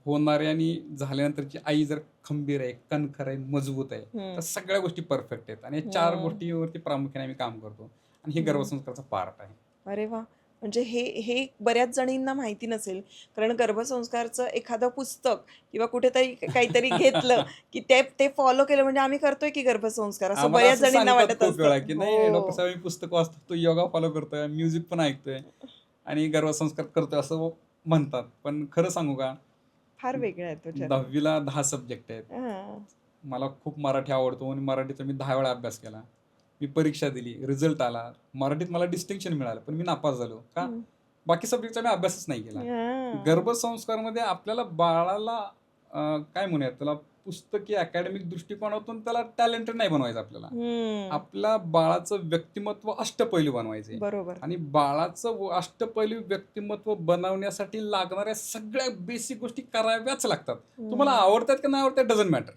होणारी आणि झाल्यानंतरची आई जर खंबीर आहे, कणखर आहे, मजबूत आहे, तर सगळ्या गोष्टी परफेक्ट आहेत. आणि 4 गोष्टीवरती प्रामुख्याने आम्ही काम करतो, आणि हे गर्भसंस्कारचा पार्ट आहे. अरे वा, म्हणजे हे बऱ्याच जणींना माहिती नसेल, कारण गर्भसंस्कारचं एखादं पुस्तक किंवा कुठेतरी काहीतरी घेतलं की ते फॉलो केलं म्हणजे आम्ही करतोय की गर्भसंस्कार, असं आम्हाला बऱ्याच असं जणींना सांगतात वाटत खूप वेळा की नाही असतं. डॉक्टर साहेब, मी पुस्तक वाचतो, तो योगा फॉलो करतोय, म्युझिक पण ऐकतोय आणि गर्भसंस्कार करतोय असं म्हणतात. पण खरं सांगू का, फार वेगळा आहे तो जरा. 10वीला 10 सब्जेक्ट आहेत. मला खूप मराठी आवडतो आणि मराठीचा मी 10 वेळा अभ्यास केला. मी परीक्षा दिली, रिझल्ट आला, मराठीत मला डिस्टिंक्शन मिळालं, पण मी नापास झालो का, बाकी सब्जेक्टचा मी अभ्यासच नाही केला. गर्भसंस्कारमध्ये आपल्याला बाळाला काय म्हणूयात त्याला, पुस्तकी अकॅडमिक दृष्टिकोनातून त्याला टॅलेंटेड नाही बनवायचं आपल्याला. आपल्या बाळाचं व्यक्तिमत्व अष्टपैलू बनवायचे. बरोबर. आणि बाळाचं अष्टपैलू व्यक्तिमत्व बनवण्यासाठी लागणाऱ्या सगळ्या बेसिक गोष्टी कराव्याच लागतात. तुम्हाला आवडतात की नाही आवडतात डझंट मॅटर.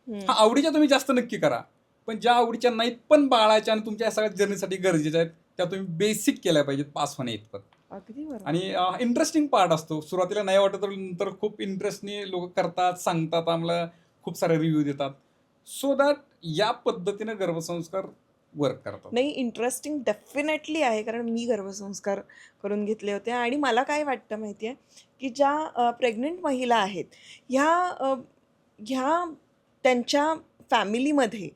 हा, आवडीच्या तुम्ही जास्त नक्की करा, पण ज्या आवडीच्या नाहीत पण बाळाच्या आणि तुमच्या सगळ्या जर्नीसाठी गरजेच्या आहेत, त्या तुम्ही बेसिक केल्या पाहिजेत पास होण्या इतपत. आणि इंटरेस्टिंग पार्ट असतो. सुरुवातीला नाही वाटत, नंतर खूप इंटरेस्टने लोक करतात, सांगतात, आम्हाला खूप सारे रिव्ह्यू देतात. सो दॅट या पद्धतीने गर्भसंस्कार वर्क करतात. नाही, इंटरेस्टिंग डेफिनेटली आहे, कारण मी गर्भसंस्कार करून घेतले होते. आणि मला काय वाटतं माहिती आहे, की ज्या प्रेग्नंट महिला आहेत ह्या त्यांच्या फॅमिलीमध्ये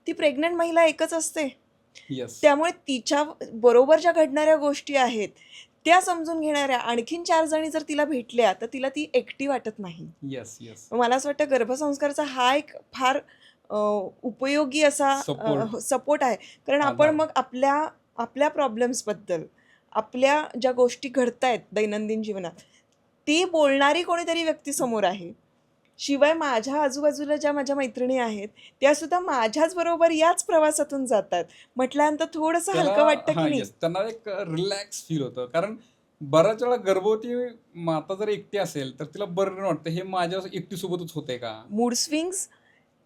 ती प्रेग्नंट महिला एकच असते. येस. त्यामुळे तिच्या बरोबर ज्या घडणाऱ्या गोष्टी आहेत त्या समजून घेणाऱ्या आणखीन 4 जणी जर तिला भेटल्या तर तिला ती एकटी वाटत नाही. येस. येस. मला असं वाटतं गर्भसंस्कारचा हा एक फार उपयोगी असा सपोर्ट. सपोर्ट आहे. कारण आपण आधार. मग आपल्या प्रॉब्लेम्सबद्दल, आपल्या ज्या गोष्टी घडतायत दैनंदिन जीवनात, ती बोलणारी कोणीतरी व्यक्ती समोर आहे. शिवाय माझ्या आजूबाजूला ज्या माझ्या मैत्रिणी आहेत, त्यासुद्धा माझ्याच बरोबर याच प्रवासातून जातात. म्हटल्यानंतर थोडंसं त्याला हलकं वाटतं की हां, नाही? येस. त्यांना एक रिलॅक्स फील होतं. कारण बऱ्याच वेळा गर्भवती माता जर एकटी असेल, तर तिला बरं नाही वाटतं. हे माझ्या एकटीसोबतच होतंय का? मूड स्विंग्स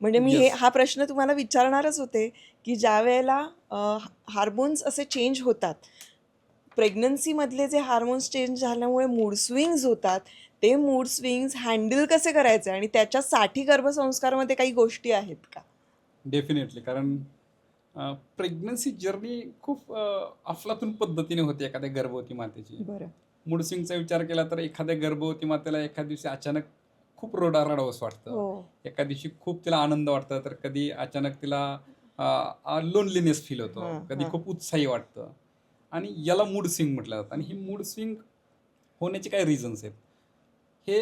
म्हणजे मी येस. हा प्रश्न तुम्हाला विचारणारच होते, की ज्या वेळेला हार्मोन्स असे चेंज होतात, प्रेग्नन्सीमधले जे हार्मोन्स चेंज झाल्यामुळे मूड स्विंग्स होतात, ते मूड स्विंग्स हँडल कसे करायचे आणि त्याच्यासाठी गर्भसंस्कारमध्ये काही गोष्टी आहेत का? डेफिनेटली. कारण प्रेग्नन्सी जर्नी खूप अफलातून पद्धतीने होते एखाद्या गर्भवती मातेची. बरं. मूड स्विंगचा विचार केला तर एखाद्या गर्भवती मातेला एखाद्या दिवशी अचानक खूप रडारडावंसं वाटतं. हो. एका दिवशी खूप तिला आनंद वाटतं, तर कधी अचानक तिला लोनलीनेस फील होतो. हां, कधी हां. खूप उत्साही वाटतं. आणि याला मूड स्विंग म्हटलं जातं. आणि ही मूड स्विंग होण्याचे काही रिझन्स आहेत. हे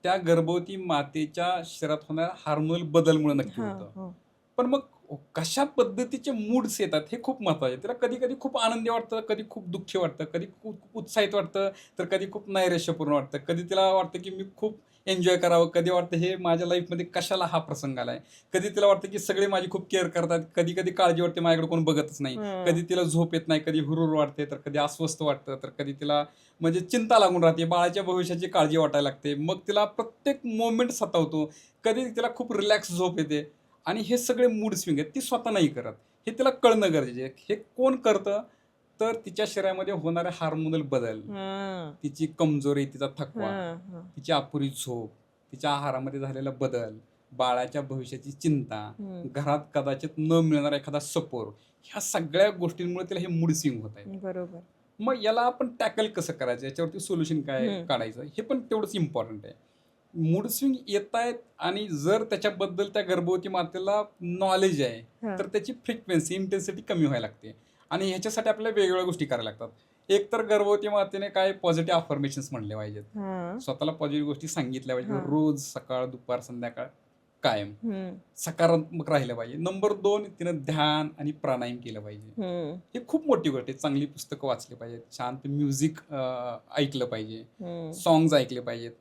त्या गर्भवती मातेच्या शरीरात होणाऱ्या हार्मोनल बदलमुळे नक्की हां, होतं. हां. पण मग कशा पद्धतीचे मूड्स येतात हे खूप महत्त्वाचं आहे. तिला कधी-कधी खूप आनंदी वाटतं, कधी खूप दुःखी वाटतं, कधी खूप खूप उत्साहित वाटतं, तर कधी खूप नैराश्यपूर्ण वाटतं. कधी तिला वाटतं की मी खूप एन्जॉय करावं, कधी वाटतं हे माझ्या लाईफमध्ये कशाला हा प्रसंग आलाय. कधी तिला वाटतं की सगळे माझी खूप केअर करतात. कधी-कधी काळजी वाटते माझ्याकडे कोण बघतच नाही. हं. कधी तिला झोप येत नाही, कधी हुरूर वाटते, तर कधी अस्वस्थ वाटतं, तर कधी तिला म्हणजे चिंता लागून राहते, बाळाच्या भविष्याची काळजी वाटायला लागते. मग तिला प्रत्येक मोमेंट सतावतो. कधी तिला खूप रिलॅक्स झोप येते. आणि हे सगळे मूड स्विंग आहेत. ती स्वतः नाही करत. हे तिला कळणं गरजेचं आहे. हे कोण करतं? तर तिच्या शरीरामध्ये होणारे हार्मोनल बदल, हां. तिची कमजोरी, तिचा थकवा, हां, हां. तिची अपुरी झोप, तिच्या आहारामध्ये झालेला बदल, बाळाच्या भविष्याची चिंता, हं. घरात कदाचित न मिळणारा एखादा सपोर्ट, ह्या सगळ्या गोष्टींमुळे तिला हे मूड स्विंग होत आहेत. बरोबर. मग याला आपण टॅकल कसं करायचं? याच्यावरती सोल्युशन काय हं. काढायचं? हे पण तेवढंच इम्पॉर्टंट आहे. मूड स्विंग येतायत आणि जर त्याच्याबद्दल त्या गर्भवती मातेला नॉलेज आहे, हां. तर त्याची फ्रिक्वेन्सी, इंटेन्सिटी कमी व्हायला लागते. आणि ह्याच्यासाठी आपल्याला वेगवेगळ्या गोष्टी करायला लागतात. एक तर गर्भवती मातेने काय पॉझिटिव्ह अफर्मेशन्स म्हणले पाहिजेत. हां. स्वतःला पॉझिटिव्ह गोष्टी सांगितल्या पाहिजेत. हां. रोज सकाळ, दुपार, संध्याकाळ कायम. हं. सकारात्मक राहिलं पाहिजे. नंबर 2 तिनं ध्यान आणि प्राणायाम केलं पाहिजे. हं. ही खूप मोठी गोष्ट आहे. चांगली पुस्तकं वाचली पाहिजेत. शांत म्युझिक ऐकलं पाहिजे. हं. सॉन्ग्स ऐकले पाहिजेत.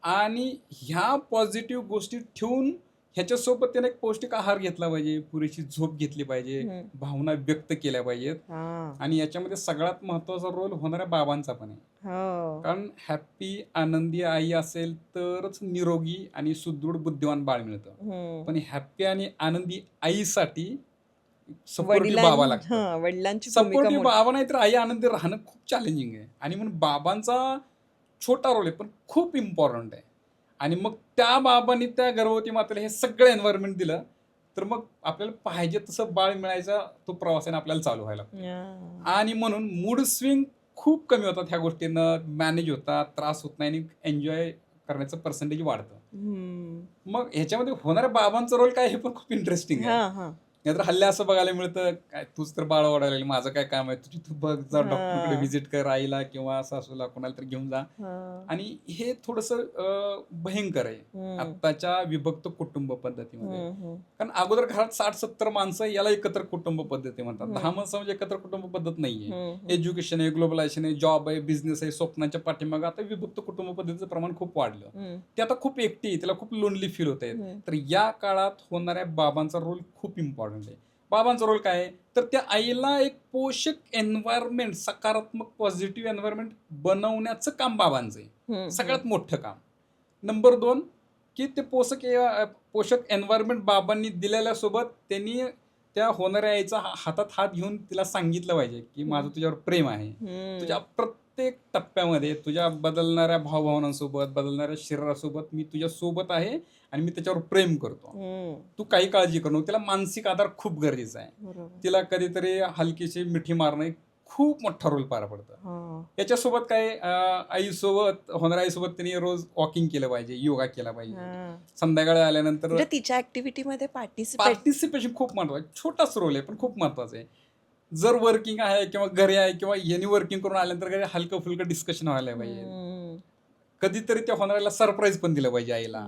आणि ह्या पॉझिटिव्ह गोष्टी ठेवून ह्याच्यासोबत त्याने एक पौष्टिक आहार घेतला पाहिजे, पुरेशी झोप घेतली पाहिजे, हं. भावना व्यक्त केल्या पाहिजेत. हां. आणि याच्यामध्ये सगळ्यात महत्त्वाचा रोल होणाऱ्या बाबांचा पण आहे. हो. कारण हॅपी, आनंदी आई असेल तरच निरोगी आणि सुदृढ बुद्धिवान बाळ मिळतं. हं. पण हॅपी आणि आनंदी आईसाठी सपोर्टिव्ह बाबा लागतात. वडिलांची भूमिका सपोर्टिव्ह मोठी. बाबा नाही तर आई आनंदी राहणं खूप चॅलेंजिंग आहे. आणि म्हणून बाबांचा छोटा रोल आहे, पण खूप इम्पॉर्टंट आहे. आणि मग त्या बाबांनी त्या गर्भवती मातेला हे सगळं एन्व्हायर्नमेंट दिलं, तर मग आपल्याला पाहिजे तसं बाळ मिळायचा तो प्रवासाने आपल्याला चालू व्हायला लागतो. हां. आणि म्हणून मूड स्विंग खूप कमी होतात ह्या गोष्टींना, मॅनेज होतात, त्रास होत नाही आणि एन्जॉय करण्याचं पर्सेंटेज वाढतं. हं. मग ह्याच्यामध्ये होणाऱ्या बाबांचा रोल काय हे पण खूप इंटरेस्टिंग आहे. हां, हां. नाहीतर हल्ली असं बघायला मिळतं, काय तूच तर बाळ ओढायला लागली, माझं काय काम आहे? तुझी तू बघ, जा डॉक्टरकडे हां. व्हिजिट कर आईला किंवा सासूला कोणाला तरी घेऊन जा. हां. आणि हे थोडंसं भयंकर आहे हं. आत्ताच्या विभक्त कुटुंब पद्धतीमध्ये. हं, हं. कारण अगोदर घरात 60-70 माणसं याला एकत्र कुटुंब पद्धती म्हणतात. 10 हं. माणसं म्हणजे एकत्र कुटुंब पद्धत नाहीये. हं, हं. एज्युकेशन आहे, ग्लोबलायझेशन आहे, जॉब आहे, बिझनेस आहे, स्वप्नांच्या पाठीमागे आता विभक्त कुटुंब पद्धतीचं प्रमाण खूप वाढलं. हं. ती आता खूप एकटी आहे, तिला खूप लोनली फील होत आहे. हं. तर या काळात होणाऱ्या बाबांचा रोल खूप इम्पॉर्टंट आहे. बाबांचा रोल काय आहे? तर त्या आईला एक पोषक एन्व्हायरमेंट, सकारात्मक पॉझिटिव्ह एन्व्हायरमेंट बनवण्याचं काम बाबांचं आहे. हं, हं. सगळ्यात मोठं काम. नंबर 2 की ते पोषक एन्व्हायरमेंट बाबांनी दिलेल्यासोबत त्यांनी त्या होणाऱ्या आईचा हातात हात घेऊन तिला सांगितलं पाहिजे, की माझं तुझ्यावर प्रेम आहे. तुझ्या हं. प्रत्येक टप्प्यामध्ये तुझ्या बदलणाऱ्या भावभावनांसोबत, बदलणाऱ्या शरीरासोबत मी तुझ्या सोबत आहे आणि मी त्याच्यावर प्रेम करतो. हं. तू काही काळजी करू नको. तिला मानसिक आधार खूप गरजेचा आहे. बरोबर. तिला कधीतरी हलकीशी मिठी मारणं खूप मोठा रोल पार पडतं. याच्यासोबत काय आईसोबत होणाऱ्या आईसोबत त्यांनी रोज वॉकिंग केलं पाहिजे, योगा केला पाहिजे. संध्याकाळी आल्यानंतर म्हणजे तिच्या ऍक्टिव्हिटीमध्ये पार्टिसिपेट. पार्टिसिपेशन खूप महत्वाचं, छोटाच रोल आहे पण खूप महत्वाचं आहे. जर वर्किंग आहे किंवा घरी आहे किंवा यांनी वर्किंग करून आल्यानंतर काही हलकं फुलकं डिस्कशन व्हायला पाहिजे. कधीतरी त्या होणाऱ्याला सरप्राईज पण दिलं पाहिजे आईला.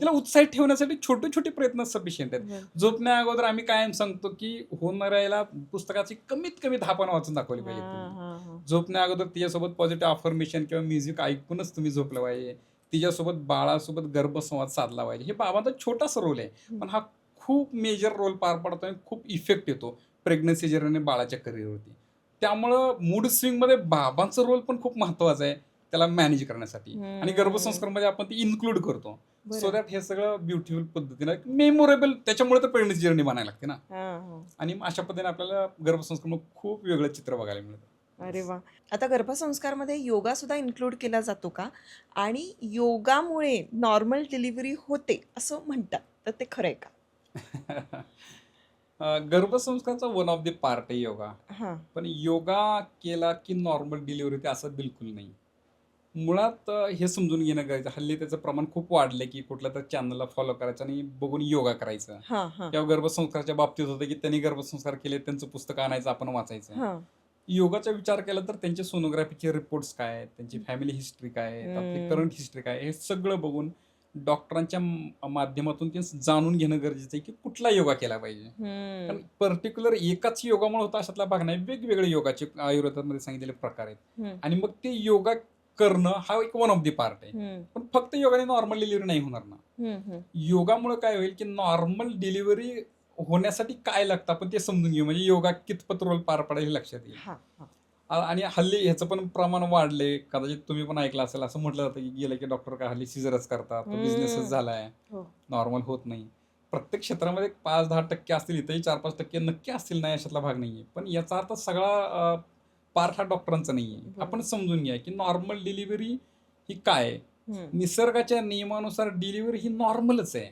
तिला उत्साहित ठेवण्यासाठी छोटे छोटे प्रयत्न सफिशियंट आहेत. झोपण्या अगोदर आम्ही कायम सांगतो की होणाऱ्याला पुस्तकाची कमीत कमी 10 पानं वाचून दाखवली पाहिजे तुम्ही. झोपण्या अगोदर तिच्यासोबत पॉझिटिव्ह अफर्मेशन किंवा म्युझिक ऐकूनच तुम्ही झोपलं पाहिजे. तिच्यासोबत बाळासोबत गर्भसंवाद साधला पाहिजे. हे बाबांचा छोटासा रोल आहे पण हा खूप मेजर रोल पार पडतो आणि खूप इफेक्ट येतो प्रेग्नन्सी जर्नी बाळाच्या करिअरवरती. त्यामुळं मूड स्विंगमध्ये बाबांचा रोल पण खूप महत्वाचा आहे त्याला मॅनेज करण्यासाठी. आणि गर्भसंस्कारमध्ये आपण ते इन्क्लूड करतो सो दॅट हे सगळं ब्युटिफुल पद्धतीने मेमोरेबल. त्याच्यामुळे तर प्रेग्नन्सी जर्नी बनायला लागते ना. आणि अशा पद्धतीने आपल्याला गर्भसंस्कार खूप वेगळं चित्र बघायला मिळतं. अरे वा. आता गर्भसंस्कारमध्ये योगा सुद्धा इन्क्लूड केला जातो का? आणि योगामुळे नॉर्मल डिलिव्हरी होते असं म्हणतात, तर ते खरं आहे का? गर्भसंस्कारचा वन ऑफ द पार्ट आहे योगा. हां. पण योगा केला की नॉर्मल डिलिव्हरी ते असं बिलकुल नाही. मुळात हे समजून घेणं गरजेचं. हल्ली त्याचं प्रमाण खूप वाढलंय की कुठल्या तर चॅनलला फॉलो करायचं आणि बघून योगा करायचं. हां, हां. किंवा गर्भसंस्काराच्या बाबतीत होतं की त्यांनी गर्भसंस्कार केले, त्यांचं पुस्तक आणायचं, आपण वाचायचं. हां. योगाचा विचार केला तर त्यांचे सोनोग्राफीचे रिपोर्ट्स काय आहेत, त्यांची फॅमिली हिस्ट्री काय आहे, आपली करंट हिस्ट्री काय आहे, हे सगळं बघून डॉक्टरांच्या माध्यमातून ते जाणून घेणं गरजेचं आहे की कुठला योगा केला पाहिजे. कारण पर्टिक्युलर एकाच योगामुळे होता अशातला भाग नाही. वेगवेगळे योगाचे आयुर्वेदामध्ये सांगितलेले प्रकार आहेत आणि मग ते योगा करणं हा एक वन ऑफ द पार्ट आहे. पण फक्त योगाने नॉर्मल डिलिव्हरी नाही होणार ना. योगामुळे काय होईल की नॉर्मल डिलिव्हरी होण्यासाठी काय लागतं आपण ते समजून घेऊ. म्हणजे योगा कितपत रोल पार पडेल हे लक्षात येईल. आणि हल्ली ह्याचं पण प्रमाण वाढले. कदाचित तुम्ही पण ऐकलं असेल, असं म्हटलं जातं की गेलं की डॉक्टर काय हल्ली सिझरच करतात, तो बिझनेसच झालाय, नॉर्मल होत नाही. प्रत्येक क्षेत्रामध्ये 5-10% असतील, इथेही 4-5% नक्की असतील, नाही अशातला भाग नाहीये. पण याचा अर्थ सगळा पार्ट हा डॉक्टरांचा नाहीये. आपण समजून घ्या की नॉर्मल डिलिव्हरी ही काय आहे. निसर्गाच्या नियमानुसार डिलिव्हरी ही नॉर्मलच आहे.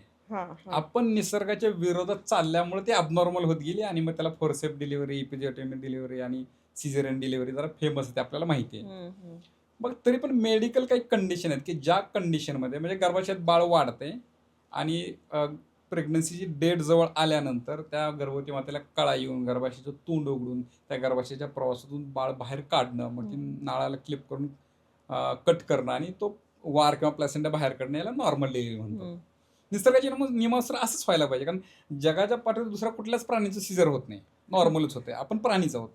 आपण निसर्गाच्या विरोधात चालल्यामुळे ती अबनॉर्मल होत गेली आणि मग त्याला फोर्सेप डिलिव्हरी, इपिजिओटोमी डिलिव्हरी आणि सिझेरियन डिलिव्हरी जरा फेमस आहे, आपल्याला माहिती आहे. मग तरी पण मेडिकल काही कंडिशन आहेत की ज्या कंडिशनमध्ये म्हणजे गर्भाशयात बाळ वाढते आणि प्रेग्नन्सीची डेट जवळ आल्यानंतर त्या गर्भवती मातेला कळा येऊन गर्भाशयाचं तोंड उघडून त्या गर्भाशयाच्या प्रवासातून बाळ बाहेर काढणं, मग ती नाळाला क्लिप करून कट करणं आणि तो वार किंवा प्लॅसेंटा बाहेर काढणं, याला नॉर्मल डिलिव्हरी म्हणतो. निसर्गाच्या नियमानुसार असंच व्हायला पाहिजे. कारण जगाच्या पाठीवर दुसऱ्या कुठल्याच प्राणीचं सिझर होत नाही, नॉर्मलच होते. आपण प्राणीच आहोत.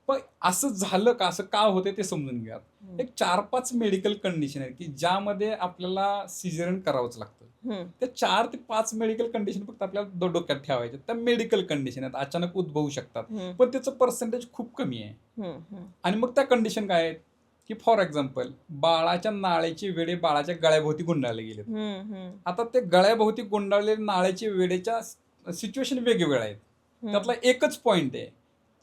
पण असं झालं का, असं का होते ते समजून घ्या. एक 4-5 मेडिकल कंडिशन आहेत की ज्यामध्ये आपल्याला सिझेरियन करावंच लागतं. त्या 4 ते 5 मेडिकल कंडिशन फक्त आपल्याला डोक्यात ठेवायचे. त्या मेडिकल कंडिशन आहेत, अचानक उद्भवू शकतात, पण त्याचं पर्सेंटेज खूप कमी आहे. आणि मग त्या कंडिशन काय आहेत की फॉर एक्झाम्पल बाळाच्या नाळेचे वेडे बाळाच्या गळ्याभोवती गुंडाळले गेलेत. आता ते गळ्याभोवती गुंडाळलेले नाळेचे वेडेच्या सिच्युएशन वेगवेगळ्या आहेत. त्यातला एकच पॉइंट आहे,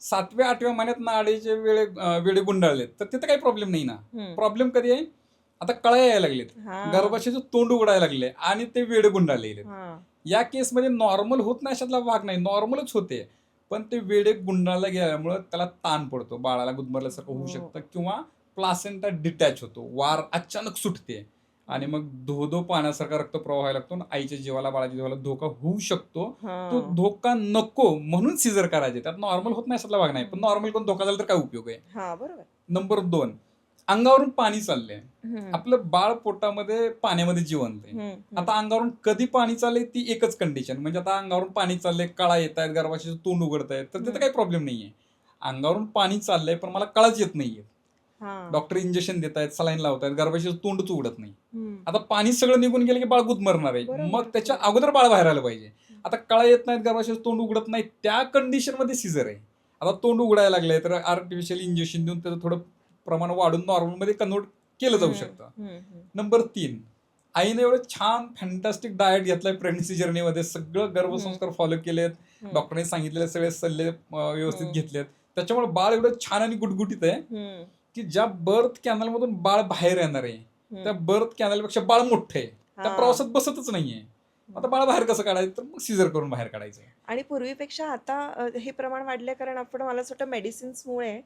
7व्या-8व्या महिन्यात नाळेचे वेडे गुंडाळलेत तर तिथं काही प्रॉब्लेम नाही ना. प्रॉब्लेम कधी आहे, आता कळ्या यायला लागलेत, गर्भाशयाचं तोंड उघडायला लागले आणि ते वेडे गुंडाळले गेलेत. या केसमध्ये नॉर्मल होत नाही अशातला भाग नाही, नॉर्मलच होते. पण ते वेडे गुंडाळला गेल्यामुळे त्याला ताण पडतो, बाळाला गुदमरल्यासारखं होऊ शकतं किंवा प्लासेंटा डिटॅच होतो, वार अचानक सुटते आणि मग धो पाण्यासारखा रक्तप्रवाह व्हायला लागतो. आईच्या जीवाला, बाळाच्या जीवाला धोका होऊ शकतो. तो धोका नको म्हणून सिझर करायचे. त्यात नॉर्मल होत नाही अशातला भाग नाही. पण नॉर्मल कोण धोका झाला तर काय उपयोग आहे. नंबर 2, अंगावरून पाणी चाललंय, आपलं बाळ पोटामध्ये पाण्यामध्ये जिवंत आहे. आता अंगावरून कधी पाणी चाललंय ती एकच कंडिशन. म्हणजे आता अंगावरून पाणी चाललंय, कळा येत आहेत, गर्भाशयाचं तोंड उघडत आहेत, तर तिथं काही प्रॉब्लेम नाहीये. अंगावरून पाणी चाललंय पण मला कळाच येत नाहीये, डॉक्टर इंजेक्शन देत आहेत, सलाईन लावतायत, गर्भाशयाचं तोंडच उघडत नाही. आता पाणी सगळं निघून गेलं की बाळ गुदमरणार आहे. मग त्याच्या अगोदर बाळ बाहेर आलं पाहिजे. आता कळा येत नाहीत, गर्भाशयाचं तोंड उघडत नाही, त्या कंडिशन मध्ये सिझर आहे. आता तोंड उघडायला लागलंय तर आर्टिफिशियल इंजेक्शन देऊन त्याचं थोडं प्रमाण वाढून नॉर्मल मध्ये कन्व्हर्ट केलं जाऊ शकतं. नंबर 3, आईने एवढं छान फॅन्टॅस्टिक डाएट घेतलाय प्रेग्नन्सी जर्नीमध्ये, सगळं गर्भसंस्कार फॉलो केलेत, डॉक्टरने सांगितलेले सगळे सल्ले व्यवस्थित घेतलेत, त्याच्यामुळे बाळ एवढं छान आणि गुटगुटीत आहे की ज्या बर्थ कॅनल मधून बाळ बाहेर येणार आहे त्या बर्थ कॅनलपेक्षा बाळ मोठं आहे, त्या प्रवासात बसतच नाहीये. आता बाळ बाहेर कसं काढायचं, तर मग सिझर करून बाहेर काढायचं. आणि पूर्वीपेक्षा आता हे प्रमाण वाढलंय कारण आपण, मला असं वाटतं मेडिसिन्समुळे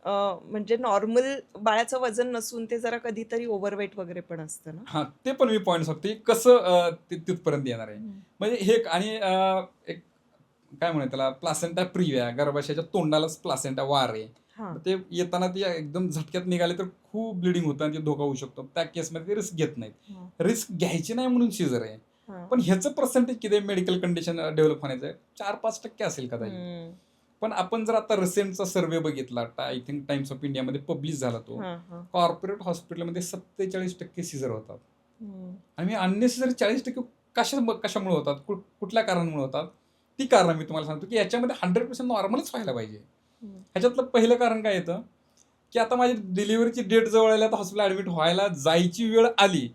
म्हणजे नॉर्मल बाळाचं वजन नसून ते जरा कधीतरी ओव्हरवेट वगैरे पण असतं ना? हां, ते पण मी पॉइंट सांगतो की कसं तिथपर्यंत येणार आहे. म्हणजे हे आणि एक काय म्हणूया त्याला प्लासेंटा प्रिव्हिया, गर्भाशयाच्या तोंडालाच प्लासेंटा वार आहे. हां. मग ते येताना ते एकदम झटक्यात निघाले तर खूप ब्लिडिंग होतं आणि ते धोका होऊ शकतो. त्या केसमध्ये ते रिस्क घेत नाहीत. हां. रिस्क घ्यायची नाही म्हणून सीझर आहे. हां. पण ह्याचं पर्सेंटेज किती आहे मेडिकल कंडिशन डेव्हलप होण्याचं? 4-5% असेल कदाचित. हम्म. पण आपण जर आता रिसेंटचा सर्व्हे बघितला, आय थिंक टाइम्स ऑफ इंडियामध्ये पब्लिश झाला तो. हां, हां. कॉर्पोरेट हॉस्पिटलमध्ये 47% सीझर होतात. हम्म. आणि अननेसेसरी 40% कशामुळे होतात? कुठल्या कारणामुळे होतात? ती कारणं मी तुम्हाला सांगतो, की याच्यामध्ये 100% नॉर्मलच व्हायला पाहिजे. हम्म. ह्याच्यातलं पहिलं कारण काय येतं, की आता माझी डिलिव्हरीची डेट जवळ आली, आता हॉस्पिटल ॲडमिट व्हायला जायची वेळ आली,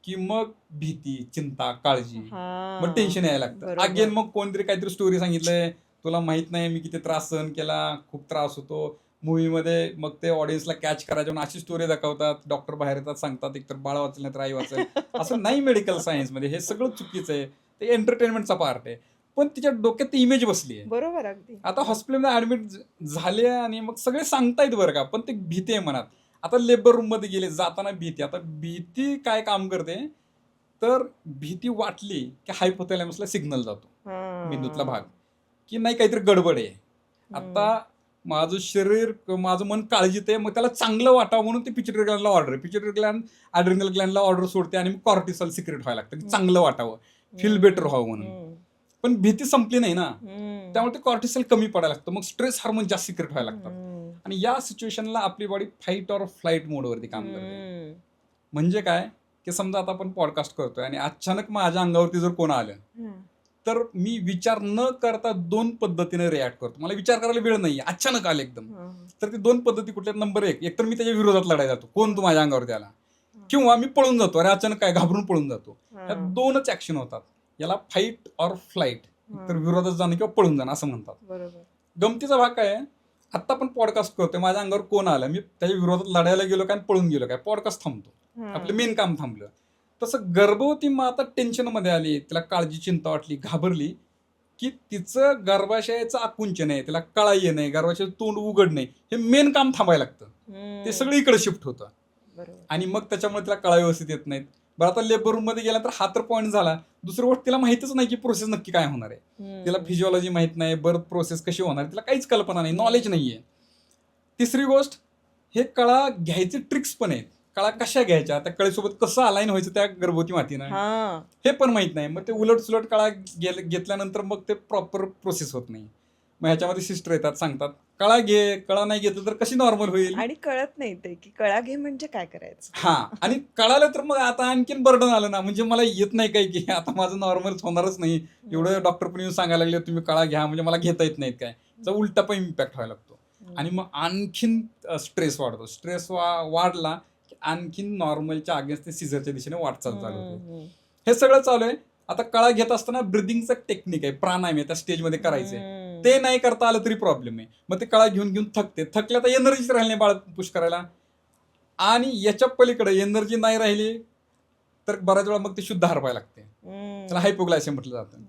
की मग भीती, चिंता, काळजी, मग टेन्शन यायला लागतं. बरोबर. अगेन मग कोणतरी काहीतरी स्टोरी सांगितलंय, तुला माहित नाही मी किती त्रास सहन केला, खूप त्रास होतो. मूव्हीमध्ये मग ते ऑडियन्सला कॅच करायचे म्हणून अशी स्टोरी दाखवतात. डॉक्टर बाहेर येतात, सांगतात एकतर बाळ वाचेल नाही तर आई वाचेल. असं नाही मेडिकल सायन्समध्ये. हे सगळं चुकीचं आहे. ते एंटरटेनमेंटचा पार्ट आहे. पण तिच्या डोक्यात ती इमेज बसली आहे. बरोबर अगदी. आता हॉस्पिटलमध्ये ॲडमिट झाले आणि मग सगळे सांगतायत बरं का, पण ते भीती आहे मनात. आता लेबर रूममध्ये गेले, जाताना भीती. आता भीती काय काम करते, तर भीती वाटली की हायपोथॅलॅमसला सिग्नल जातो, मेंदूतला भाग, की नाही काहीतरी गडबड आहे. आता माझं शरीर, माझं मन काळजीत आहे, मग त्याला चांगलं वाटावं म्हणून ते पिट्युटरी ग्लॅंडला ऑर्डर आहे. पिट्युटरी ग्लॅंड ॲड्रिनल ग्लॅंडला ऑर्डर सोडते आणि मग कॉर्टिसॉल सिक्रेट व्हायला लागतं, की चांगलं वाटावं, फील बेटर व्हावं म्हणून. पण भीती संपली नाही ना, त्यामुळे ते कॉर्टिसॉल कमी पडायला लागतं, मग स्ट्रेस हार्मोन जास्त सिक्रेट व्हायला लागतात. आणि या सिच्युएशनला आपली बॉडी फाईट ऑर फ्लाईट मोडवरती काम करते. म्हणजे काय, की समजा आता आपण पॉडकास्ट करतोय आणि अचानक माझ्या अंगावरती जर कोण आलं, तर मी विचार न करता 2 पद्धतीने रिॲक्ट करतो. मला विचार करायला वेळ नाही, अचानक आले एकदम. तर ते 2 पद्धती कुठल्या? नंबर 1, एकतर मी त्याच्या विरोधात लढायला जातो, कोण तू माझ्या अंगावरती आला, किंवा मी पळून जातो, अरे अचानक काय, घाबरून पळून जातो. या 2च ऍक्शन होतात. याला फाईट ऑर फ्लाईट, तर विरोधात जाणं किंवा पळून जाणं असं म्हणतात. बरोबर. गमतीचा भाग काय आहे, आत्ता आपण पॉडकास्ट करतोय, माझ्या अंगावर कोण आलं, मी त्याच्या विरोधात लढायला गेलो काय, पळून गेलो काय, पॉडकास्ट थांबतो, आपलं मेन काम थांबलं. तसं गर्भवती माता टेन्शनमध्ये आली, तिला काळजी, चिंता वाटली, घाबरली, की तिचं गर्भाशयाचं आकुंचन आहे, तिला कळा येणे, गर्भाशयाचं तोंड उघड नाही, हे मेन काम थांबायला लागतं. ते सगळं इकडे शिफ्ट होतं. आणि मग त्याच्यामुळे तिला कळा व्यवस्थित येत नाहीत. बरं, आता लेबर रूम मध्ये गेला तर हा तर पॉईंट झाला. दुसरी गोष्ट, तिला माहितच नाही की प्रोसेस नक्की काय होणार आहे. तिला फिजिओलॉजी माहित नाही, बर्थ प्रोसेस कशी होणार, तिला काहीच कल्पना नाही, नॉलेज नाहीये. तिसरी गोष्ट, हे कळा घ्यायचे ट्रिक्स पण आहेत. कळा कशा घ्यायच्या, त्या कळेसोबत कसं अलाईन व्हायचं त्या गर्भवती मातीनं, हे पण माहित नाही. मग ते उलट सुलट कळा घेतल्यानंतर मग ते प्रॉपर प्रोसेस होत नाही. मग ह्याच्यामध्ये सिस्टर येतात, सांगतात कळा घे, कळा नाही घेतलं तर कशी नॉर्मल होईल. आणि कळत नाही ते की कळा घे म्हणजे काय करायचं. हा, आणि कळालं तर मग आता आणखीन बर्डन आलं ना, म्हणजे मला येत नाही काही, की आता माझं नॉर्मल होणारच नाही. एवढं डॉक्टर पण येऊन सांगायला लागले तुम्ही कळा घ्या, म्हणजे मला घेता येत नाहीत काय, त्याचा उलटा पण इम्पॅक्ट व्हायला लागतो. आणि मग आणखीन स्ट्रेस वाढतो. स्ट्रेस वाढला की आणखीन नॉर्मलच्या अगेन्स्ट ते सिझरच्या दिशेने वाटचाल चालू होते. हे सगळं चालू आहे. आता कळा घेत असताना ब्रिदिंगचं टेक्निक आहे, प्राणायाम आहे, त्या स्टेजमध्ये करायचंय. ते नाही करता आलं तरी प्रॉब्लेम आहे. मग ते कळा घेऊन घेऊन थकल्या तर एनर्जीच राहिली नाही बाळ पुश करायला. आणि याच्या पलीकडे एनर्जी नाही राहिली तर बऱ्याच वेळा मग ते शुद्ध हरवायला लागते, त्याला हायपोग्लायसेमिया म्हटलं जातं.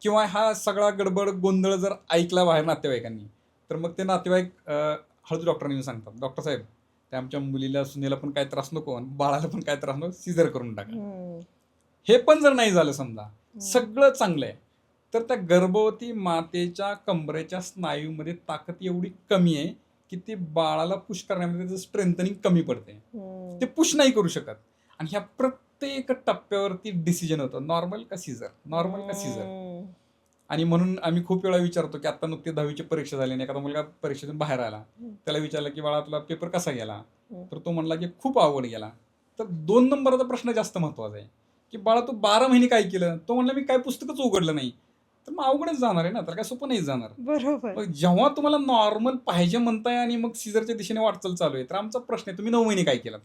किंवा हा सगळा गडबड गोंधळ जर ऐकला बाहेर नातेवाईकांनी, तर मग ते नातेवाईक हळूच डॉक्टरांनी येऊन सांगतात, डॉक्टर साहेब त्या आमच्या मुलीला, सुनेला पण काय त्रास नको, बाळाला पण काय त्रास नको, सीझर करून टाका. हे पण जर नाही झालं, समजा सगळं चांगलं आहे, तर त्या गर्भवती मातेच्या कमरेच्या स्नायूमध्ये ताकद एवढी कमी आहे की ती बाळाला पुश करण्यामध्ये स्ट्रेंथनिंग कमी पडते, ते पुश नाही करू शकत. आणि ह्या प्रत्येक टप्प्यावरती डिसिजन होतं, नॉर्मल का सीझर, नॉर्मल का सीझर. आणि म्हणून आम्ही खूप वेळा विचारतो की आता नुकती 10वीची परीक्षा झाली आणि एखादा मुलगा परीक्षेतून बाहेर आला, त्याला विचारलं की बाळा तुला पेपर कसा गेला, तर तो म्हणला की खूप आवड गेला. तर 2 नंबरचा प्रश्न जास्त महत्वाचा आहे, की बाळा तू 12 महिने काय केलं, तो म्हणला मी काय पुस्तकच उघडलं नाही. तर मग अवघडच जाणार आहे ना, तर काय सोपं नाही जाणार. बरोबर. मग जेव्हा तुम्हाला नॉर्मल पाहिजे म्हणताय आणि मग सीझरच्या दिशेने वाटचाल चालू आहे, तर आमचा प्रश्न आहे तुम्ही 9 महिने काय केलं.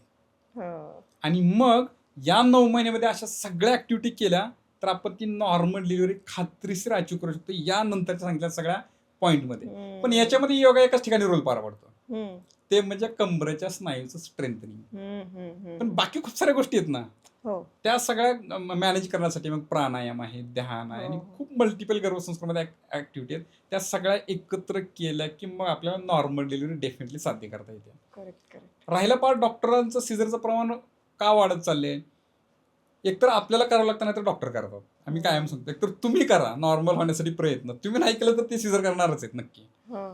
आणि मग या 9 महिन्यामध्ये अशा सगळ्या ऍक्टिव्हिटी केल्या तर आपण ती नॉर्मल डिलिव्हरी खात्रीशीर अचीव करू शकतो, या नंतरच्या सांगितल्या सगळ्या पॉईंटमध्ये. पण याच्यामध्ये योगा एकाच ठिकाणी रोल पार पडतो, ते म्हणजे कमरेच्या स्नायूचं स्ट्रेंथनिंग. पण बाकी खूप साऱ्या गोष्टी आहेत ना, हो त्या सगळ्या मॅनेज करण्यासाठी मग प्राणायाम आहे, ध्यान आहे आणि हो खूप मल्टिपल गर्भसंस्कारामध्ये ऍक्टिव्हिटी आहेत. त्या सगळ्या एकत्र केल्या की मग आपल्याला नॉर्मल डिलिव्हरी डेफिनेटली साध्य करता येते. करेक्ट करेक्ट राहिला पार्ट डॉक्टरांचं सिझरचं प्रमाण का वाढत चाललंय? एकतर आपल्याला करावं लागतं नाही तर डॉक्टर करतात. आम्ही कायम सांगतो एकतर तुम्ही करा नॉर्मल होण्यासाठी प्रयत्न. तुम्ही नाही केलं तर ते सिझर करणारच आहेत नक्की. हो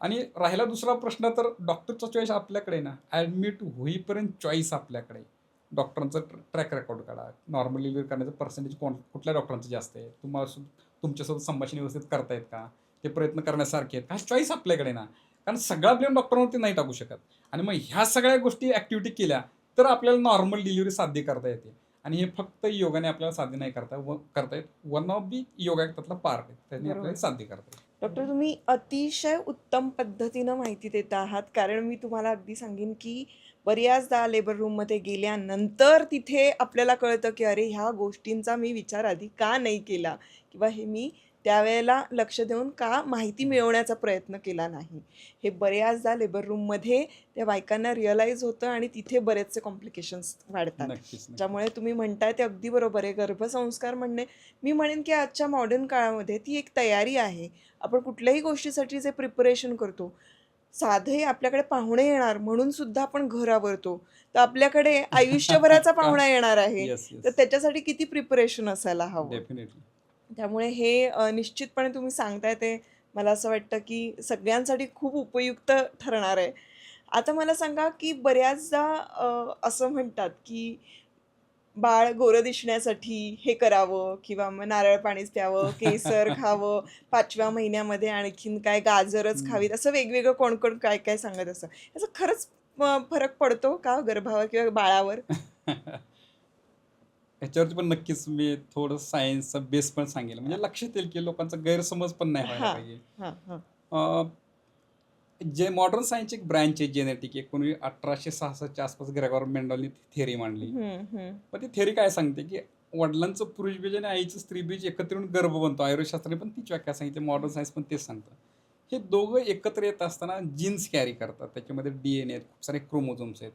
आणि राहिला दुसरा प्रश्न तर डॉक्टरचा चॉईस आपल्याकडे आहे ना, ॲडमिट होईपर्यंत चॉईस आपल्याकडे आहे. डॉक्टरांचा ट्रॅक रेकॉर्ड काढा. नॉर्मल डिलिव्हरी करण्याचं पर्सेंटेज कुठल्या डॉक्टरांचं जास्त आहे? तुम्हाला तुमच्यासोबत संभाषण व्यवस्थित करतायत का? ते प्रयत्न करण्यासारखे आहेत. हा चॉईस आपल्याकडे आहे ना. कारण सगळा ब्लेम डॉक्टरांवरती नाही टाकू शकत. आणि मग ह्या सगळ्या गोष्टी ॲक्टिव्हिटी केल्या तर आपल्याला नॉर्मल डिलिव्हरी साध्य करता येते. आणि हे फक्त योगाने आपल्याला साध्य नाही करता येत. वन ऑफ दी योगा त्यातला पार्ट आहे. त्याने बरोबर. आपल्याला साध्य करता येईल. डॉक्टर तुम्ही अतिशय उत्तम पद्धतीनं माहिती देत आहात कारण मी तुम्हाला अगदी सांगेन की बऱ्याचदा लेबर रूममध्ये गेल्यानंतर तिथे आपल्याला कळतं की अरे ह्या गोष्टींचा मी विचार आधी का नाही केला किंवा हे मी त्यावेळेला लक्ष देऊन का माहिती मिळवण्याचा प्रयत्न केला नाही. हे बऱ्याचदा लेबर रूममध्ये त्या बायकांना रिअलाईज होतं आणि तिथे बरेचसे कॉम्प्लिकेशन्स वाढतात. नक्कीच. ज्यामुळे तुम्ही म्हणताय ते अगदी बरोबर आहे. गर्भसंस्कार म्हणणे मी म्हणेन की आजच्या मॉडर्न काळामध्ये ती एक तयारी आहे. आपण कुठल्याही गोष्टीसाठी जे प्रिपरेशन करतो साधे आपल्याकडे पाहुणे येणार म्हणून सुद्धा आपण घर आवरतो तर आपल्याकडे आयुष्यभराचा पाहुणा येणार आहे येस तर येस त्याच्यासाठी किती प्रिपरेशन असायला हवं. डेफिनेटली. त्यामुळे हे निश्चितपणे तुम्ही सांगताय ते मला असं वाटतं की सगळ्यांसाठी खूप उपयुक्त ठरणार आहे. आता मला सांगा की बऱ्याचदा असं म्हणतात की बाळ गोरं दिसण्यासाठी हे करावं किंवा मग नारळ पाणीच प्यावं, केसर खावं, 5व्या महिन्यामध्ये आणखीन काय गाजरच खावीत, असं वेगवेगळं कोण कोण काय काय सांगत असतं. याचा खरंच फरक पडतो का गर्भावर किंवा बाळावर? ह्याच्यावरती पण नक्कीच मी थोडं सायन्सचा बेस पण सांगेल म्हणजे लक्षात येईल की लोकांचा गैरसमज पण नाही व्हायला हां पाहिजे. हां हां अं, जे मॉडर्न सायन्सची एक ब्रँच आहे जेनेटिक 1866च्या आसपास ग्रेगॉर मेंडलनी थेअरी मांडली. हम्म. पण ती थेअरी काय सांगते की वडिलांचं पुरुषबीज आणि आईचं स्त्रीबीज एकत्र येऊन गर्भ बनतो. आयुर्वेदशास्त्राने पण तीच व्याख्या सांगितली, मॉडर्न सायन्स पण तेच सांगतं. हे दोघं एकत्र येत असताना जीन्स कॅरी करतात. त्याच्यामध्ये DNA आहेत, खूप सारे क्रोमोझोम्स आहेत.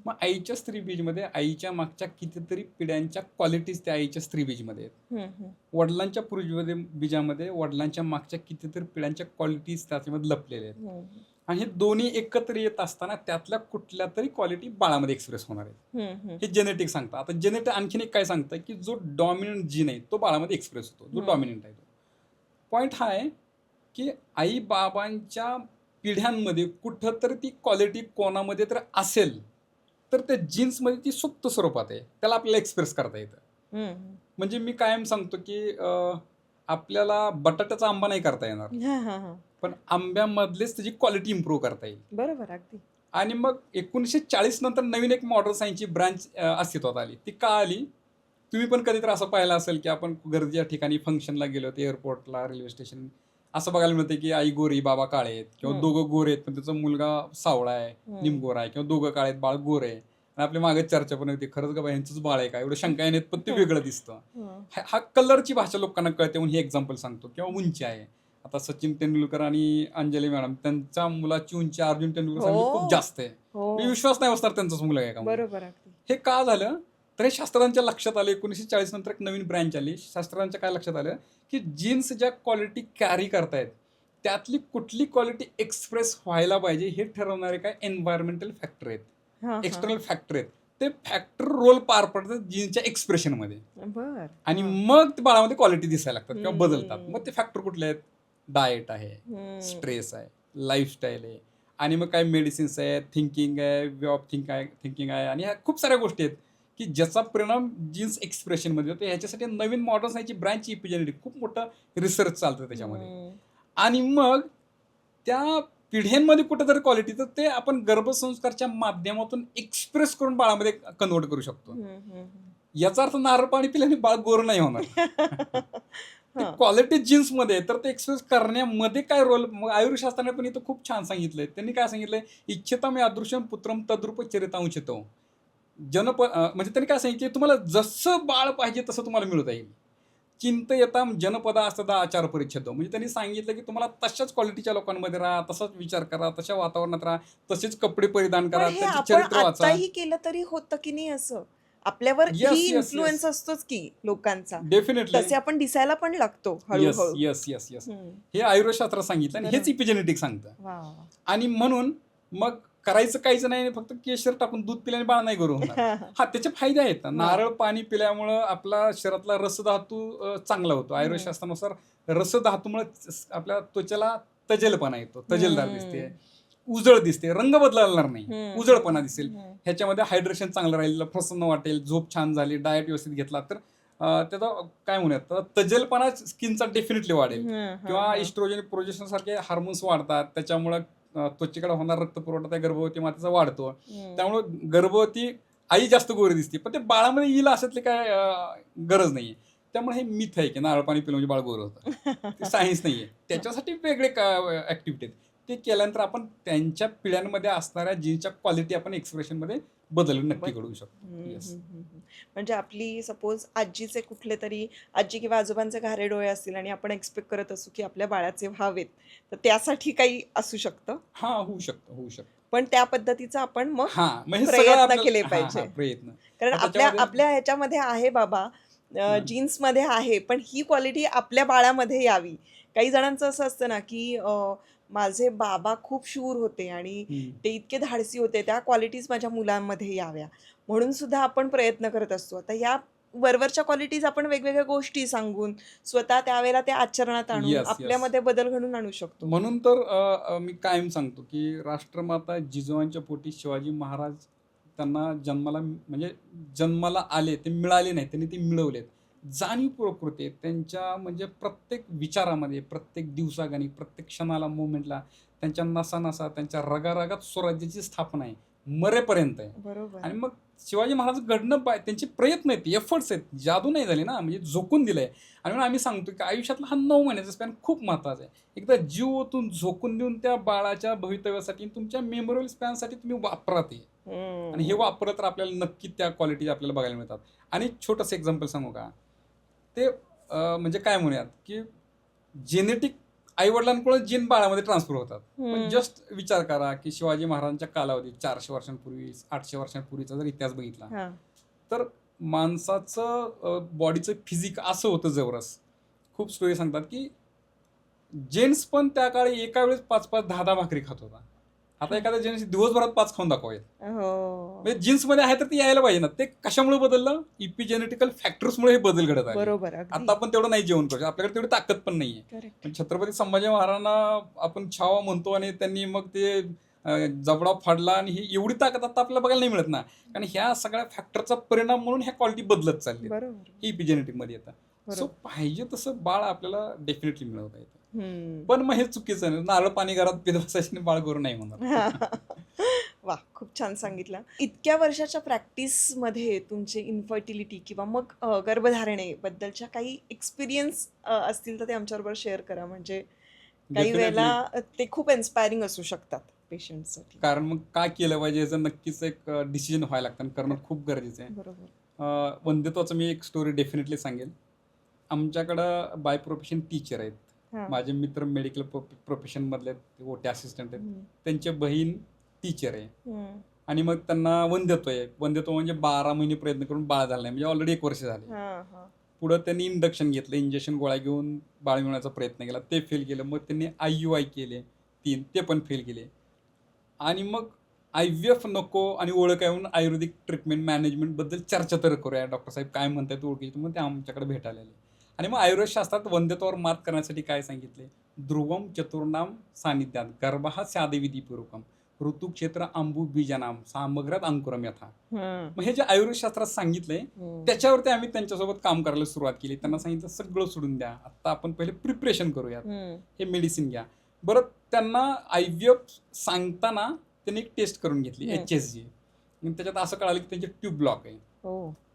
मग आईच्या स्त्रीबीजमध्ये आईच्या मागच्या कितीतरी पिढ्यांच्या क्वालिटीज त्या आईच्या स्त्रीबीजमध्ये आहेत. वडिलांच्या पुरुषबीज बीजामध्ये वडिलांच्या मागच्या कितीतरी पिढ्यांच्या क्वालिटीज त्याच्यामध्ये लपलेल्या आहेत. आणि हे दोन्ही एकत्र येत असताना त्यातल्या कुठल्या तरी क्वालिटी बाळामध्ये एक्सप्रेस होणार आहेत. हे जेनेटिक सांगतं. आता जेनेटिक आणखीन एक काय सांगतं की जो डॉमिनंट जीन आहे तो बाळामध्ये एक्सप्रेस होतो, जो डॉमिनंट आहे तो. पॉईंट हा आहे की आई बाबांच्या पिढ्यांमध्ये कुठंतरी ती क्वालिटी कोणामध्ये तर असेल तर त्या जीन्समध्ये ती सुप्त स्वरूपात आहे, त्याला आपल्याला एक्सप्रेस करता येतं. म्हणजे मी कायम सांगतो की आपल्याला बटाट्याचा आंबा नाही करता येणार, पण आंब्यामधलेच त्याची क्वालिटी इम्प्रूव्ह करता येईल. बरोबर अगदी. आणि मग 1940 नंतर नवीन एक मॉडर्न सायन्सची ब्रांच अस्तित्वात आली. ती का आली? तुम्ही पण कधीतरी असं पाहिलं असेल की आपण गर्दीच्या ठिकाणी फंक्शनला गेलो होतो, एअरपोर्टला, रेल्वे स्टेशन, असं बघायला मिळतं की आई गोरी बाबा काळे आहेत किंवा दोघं गोरे आहेत पण त्याचा मुलगा सावळा आहे, निमगोरा आहे, किंवा दोघं काळे आहेत बाळ गोरे आहे. आणि आपल्या मागे चर्चा पण होती खरंच का यांचंच बाळ आहे का, एवढं शंका येण्यात पण ते वेगळं दिसतं. हा कलरची भाषा लोकांना कळते म्हणून हे एक्झाम्पल सांगतो. किंवा उंची आहे. आता सचिन तेंडुलकर आणि अंजली मॅडम त्यांच्या मुलाची उंची अर्जुन तेंडुलकर खूप जास्त आहे. मी विश्वास नाही बसणार त्यांचाच मुलगा आहे का. बरोबर अगदी. हे का झालं तर हे शास्त्रज्ञांच्या लक्षात आलं. 1940 नंतर एक नवीन ब्रँच आली. शास्त्रज्ञांच्या काय लक्षात आलं की जीन्स ज्या क्वालिटी कॅरी करतायत त्यातली कुठली क्वालिटी एक्सप्रेस व्हायला पाहिजे हे ठरवणारे काय एन्व्हायरमेंटल फॅक्टर आहेत, एक्सटर्नल फॅक्टर आहेत. ते फॅक्टर रोल पार पडतात जीन्सच्या एक्सप्रेशनमध्ये. आणि मग ते बाळामध्ये क्वालिटी दिसायला लागतात किंवा बदलतात. मग ते फॅक्टर कुठले आहेत? डाएट आहे, स्ट्रेस आहे, लाईफस्टाईल आहे, आणि मग काय मेडिसिन्स आहे, थिंकिंग आहे, वे ऑफ थिंकिंग आहे, आणि ह्या खूप साऱ्या गोष्टी आहेत की ज्याचा परिणाम जीन्स एक्सप्रेशनमध्ये होतो. ह्याच्यासाठी नवीन मॉडर्न सायन्सची ब्रँच इपिजेनेटिक खूप मोठं रिसर्च चालतं त्याच्यामध्ये. आणि मग त्या पिढ्यांमध्ये कुठेतरी क्वालिटी तर ते आपण गर्भसंस्कारच्या माध्यमातून एक्सप्रेस करून बाळामध्ये कन्वर्ट करू शकतो. याचा अर्थ नारळ पाणी पिल्याने बाळ गोर नाही होणार. क्वालिटी जीन्स मध्ये तर ते एक्सप्रेस करण्यामध्ये काय रोल. मग आयुर्वेदशास्त्राने पण इथं खूप छान सांगितलंय. त्यांनी काय सांगितलंय, इच्छिता मी अदृश्यम पुत्रम तद्रूप चरितांशितो. म्हणजे त्यांनी काय सांगितलं, तुम्हाला जसं बाळ पाहिजे तसं तुम्हाला मिळता येईल. चिंतयता जनपदा असता आचार परिच्छेद. म्हणजे त्यांनी सांगितलं की तुम्हाला तशाच क्वालिटीच्या लोकांमध्ये राहा, तसाच विचार करा, तशा वातावरणात राहा, तसेच कपडे परिधान करा, त्याचे चरित्र वाचा. आताही केलं तरी होतं की नाही असं? आपल्यावर Yes, ही yes, इन्फ्लुएन्स yes. असतोच की लोकांचा, डेफिनेटली. तसे आपण दिसायला पण लागतो येस हळूहळू. येस येस येस हम्म. हे आयुर्वेदशास्त्र सांगितलं आणि हेच बरोबर. इपिजेनेटिक सांगतं. वा. आणि म्हणून मग करायचं काहीच नाही, फक्त केशर टाकून दूध पिल्याने बाळ नाही करू होणार. हा, त्याचे फायदे आहेत. नारळ पाणी पिल्यामुळं आपला शरीरातला रसधातू चांगला होतो. आयुर्वेदशास्त्रानुसार रसधातूमुळे आपल्या त्वचेला तजेलपणा येतो, तजेलदार दिसते, उजळ दिसते, रंग बदलणार नाही, उजळपणा दिसेल. ह्याच्यामध्ये हायड्रेशन चांगलं राहील, प्रसन्न वाटेल, झोप छान झाली, डाएट व्यवस्थित घेतला तर त्याचा काय म्हणूयात, तजेलपणा स्किनचा डेफिनेटली वाढेल. किंवा इस्ट्रोजन प्रोजेक्शन सारखे हार्मोन्स वाढतात, त्याच्यामुळं त्वचेकडे होणार रक्तपुरवठा त्या गर्भवती मातेचा वाढतो. त्यामुळं गर्भवती आई जास्त गोरी दिसते, पण ते बाळामध्ये येईल अशातली काय गरज नाहीये. त्यामुळे हे मिथ आहे की नारळ पाणी पिलं म्हणजे बाळ गोरं होतं. ते सायन्स नाहीये. त्याच्यासाठी वेगळे ऍक्टिव्हिटी आहेत. ते केल्यानंतर आपण त्यांच्या पिढ्यांमध्ये असणाऱ्या जीनच्या क्वालिटी आपण एक्सप्रेशनमध्ये बदल नक्की घडवू शकतो. येस. म्हणजे आपली सपोज आजीचे कुठले तरी आजी किंवा आजोबांचे घारे डोळे असतील आणि आपण एक्सपेक्ट करत असू की आपल्या बाळाचे व्हावेत, तर त्यासाठी काही असू शकतं, हा, होऊ शकतं, होऊ शकतं. पण त्या पद्धतीचा आपण मग हा, मग हे सगळं प्रयत्न आपल्याला- केले हा, पाहिजे. हा, प्रयत्न. कारण मग आपल्या त्याच्यामध्ये- आपल्या ह्याच्यामध्ये आहे बाबा, जीन्समध्ये आहे, पण ही क्वालिटी आपल्या बाळामध्ये यावी. काही जणांचं असं असतं ना की माझे बाबा खूप शूर होते आणि ते इतके धाडसी होते, त्या क्वालिटीज माझ्या मुलांमध्ये याव्या, म्हणून सुद्धा आपण प्रयत्न करत असतो. आता या वरवरच्या क्वालिटीज आपण वेगवेगळ्या गोष्टी सांगून स्वतः त्यावेळेला त्या आचरणात आणून Yes, yes. आपल्यामध्ये बदल घडून आणू शकतो. म्हणून तर मी कायम सांगतो की राष्ट्रमाता जिजाऊंच्या पोटी शिवाजी महाराज त्यांना जन्माला आले, ते मिळाले नाही, त्यांनी ते मिळवलेत. जाणीवपूर्वक कृती त्यांच्या, म्हणजे प्रत्येक विचारामध्ये, प्रत्येक दिवसागानी, प्रत्येक क्षणाला, मोमेंटला त्यांच्या नसा त्यांच्या रगारगात स्वराज्याची स्थापना आहे, मरेपर्यंत आहे. बरोबर. आणि मग शिवाजी महाराज घडणं त्यांचे प्रयत्न आहेत, एफर्ट्स आहेत, जादू नाही झाली ना, म्हणजे झोकून दिलंय. आणि म्हणून आम्ही सांगतो की आयुष्यातला हा 9 महिन्याचा स्पॅन खूप महत्त्वाचा आहे. एकदा जीव ओतून झोकून देऊन त्या बाळाच्या भवितव्यासाठी, तुमच्या मेमोरेबल स्पॅनसाठी तुम्ही वापरा ते. आणि हे वापरलं तर आपल्याला नक्की त्या क्वालिटी आपल्याला बघायला मिळतात. आणि छोटंसं एक्झाम्पल सांगू का, ते म्हणजे काय म्हणूयात की जेनेटिक आईवडिलांकडून जीन बाळामध्ये ट्रान्सफर होतात. पण जस्ट विचार करा की शिवाजी महाराजांच्या कालावधीत 400 वर्षांपूर्वी, 800 वर्षांपूर्वीचा जर इतिहास बघितला तर माणसाचं बॉडीचं फिजिक असं होतं जवरच. खूप स्टोरी सांगतात की जेंट्स पण त्या काळी एका वेळेस 5-5, 10-10 भाकरी खात होता. आता एखाद्या जेंट्स दिवसभरात 5 खाऊन दाखवायत. म्हणजे जीन्समध्ये आहे तर ते यायला पाहिजे ना. ते कशामुळे बदललं? इपिजेनेटिकल फॅक्टर्समुळे हे बदल घडत आले. बरोबर. आता आपण तेवढं नाही जेवण करू, आपल्याकडे तेवढी ताकद पण नाहीये. पण छत्रपती संभाजी महाराजांना आपण छावा म्हणतो आणि त्यांनी मग ते जबडा फाडला आणि ही एवढी ताकद आता आपल्याला बघायला नाही मिळत ना. कारण ह्या सगळ्या फॅक्टरचा परिणाम म्हणून ह्या क्वालिटी बदलत चालली. ही इपिजेनेटिक मध्ये येतात. सो पाहिजे तसं बाळ आपल्याला डेफिनेटली मिळवता येतं. पण मग हे चुकीचं नाही. नारळ पाणी घरात पित बसायचे बाळ करू नाही म्हणणार. वा, खूप छान सांगितलं. इतक्या वर्षाच्या प्रॅक्टिसमध्ये तुमचे इन्फर्टिलिटी किंवा मग गर्भधारणेबद्दलच्या काही एक्सपिरियन्स असतील तर ते आमच्याबरोबर शेअर करा. म्हणजे काही वेळेला ते खूप इन्स्पायरिंग असू शकतात पेशंटसाठी. कारण मग काय केलं पाहिजे याचं नक्कीच एक डिसिजन व्हायला लागतं, करणं खूप गरजेचं आहे. बरोबर. वंध्यत्वाचं मी एक स्टोरी डेफिनेटली सांगेल. आमच्याकडं बाय प्रोफेशन टीचर आहेत. माझे मित्र मेडिकल प्रोफेशन मधले ओटी असिस्टंट आहेत. त्यांची बहीण टीचर आहे आणि मग त्यांना वंध्यत्व आहे. वंध्यत्व म्हणजे 12 महिने प्रयत्न करून बाळ झालं नाही, म्हणजे ऑलरेडी 1 वर्ष झाले. पुढं त्यांनी इंडक्शन घेतलं, इंजेक्शन गोळ्या घेऊन बाळ मिळवण्याचा प्रयत्न केला, ते फेल केलं. मग त्यांनी IUI केले 3, ते पण फेल केले. आणि मग IVF नको आणि ओळख येऊन आयुर्वेदिक ट्रीटमेंट मॅनेजमेंट बद्दल चर्चा तर करूया, डॉक्टर साहेब काय म्हणतात ओळखीचे. मग ते आमच्याकडे भेटायला आले. आणि मग आयुर्वेदशास्त्रात वंध्यत्वावर मात करण्यासाठी काय सांगितले? ध्रुवम चतुर्णाम सानिध्यात गर्भः स्यादिविधिपूर्वकम ऋतुक्षेत्र अंबू बीजानाम सामग्रात अंकुरम यथा. मग हे जे आयुर्वेदशास्त्रात सांगितलंय त्याच्यावरती आम्ही त्यांच्यासोबत काम करायला सुरुवात केली. त्यांना सांगितलं सगळं सोडून द्या, आता आपण पहिले प्रिपरेशन करूयात, हे मेडिसिन घ्या. बरं, त्यांना IVF सांगताना त्यांनी एक टेस्ट करून घेतली, HSG. त्याच्यात असं कळालं की त्यांचे ट्यूब ब्लॉक आहे.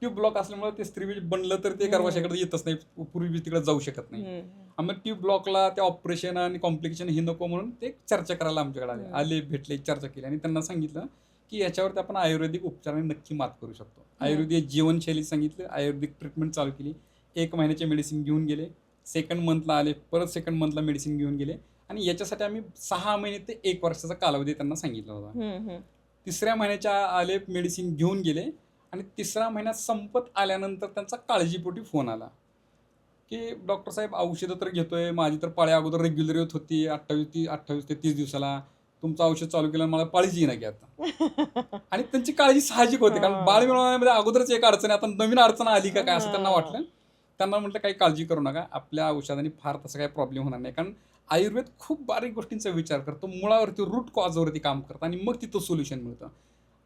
ट्यूब ब्लॉक असल्यामुळे ते स्त्रीबीज बनलं तर ते गर्भाशयाकडे येतच नाही, पूर्वी तिकडे जाऊ शकत नाही. आम्ही ट्यूब ब्लॉकला ते ऑपरेशन आणि कॉम्प्लिकेशन हे नको म्हणून ते चर्चा करायला आमच्याकडे आले, भेटले, चर्चा केली आणि त्यांना सांगितलं की याच्यावरती आपण आयुर्वेदिक उपचाराने नक्की मात करू शकतो. आयुर्वेदिक जीवनशैली सांगितलं, आयुर्वेदिक ट्रीटमेंट चालू केली. 1 महिन्याचे मेडिसिन घेऊन गेले. 2nd मंथला आले, परत 2nd मंथला मेडिसिन घेऊन गेले. आणि याच्यासाठी आम्ही 6 महिने ते 1 वर्षाचा कालावधी त्यांना सांगितला होता. 3ऱ्या महिन्याच्या आले, मेडिसिन घेऊन गेले आणि 3रा महिन्यात संपत आल्यानंतर त्यांचा काळजीपोटी फोन आला की डॉक्टर साहेब औषधं तर घेतोय, माझी तर पाळी अगोदर रेग्युलर येत होती 28 ते 30 दिवसाला, तुमचं औषध चालू केलं मला पाळीच येईना की आता. आणि त्यांची काळजी साहजिक होती, कारण बाळ हां. मिळवण्यामध्ये अगोदरच एक अडचण आहे, आता नवीन अडचण आली का काय असं त्यांना हां. वाटलं. त्यांना म्हटलं काही काळजी करू नका, आपल्या औषधाने फार तसा काही प्रॉब्लेम होणार नाही, कारण आयुर्वेद खूप बारीक गोष्टींचा विचार करतो, मुळावरती रूट कॉजवरती काम करतं आणि मग तिथं सोल्युशन मिळतं.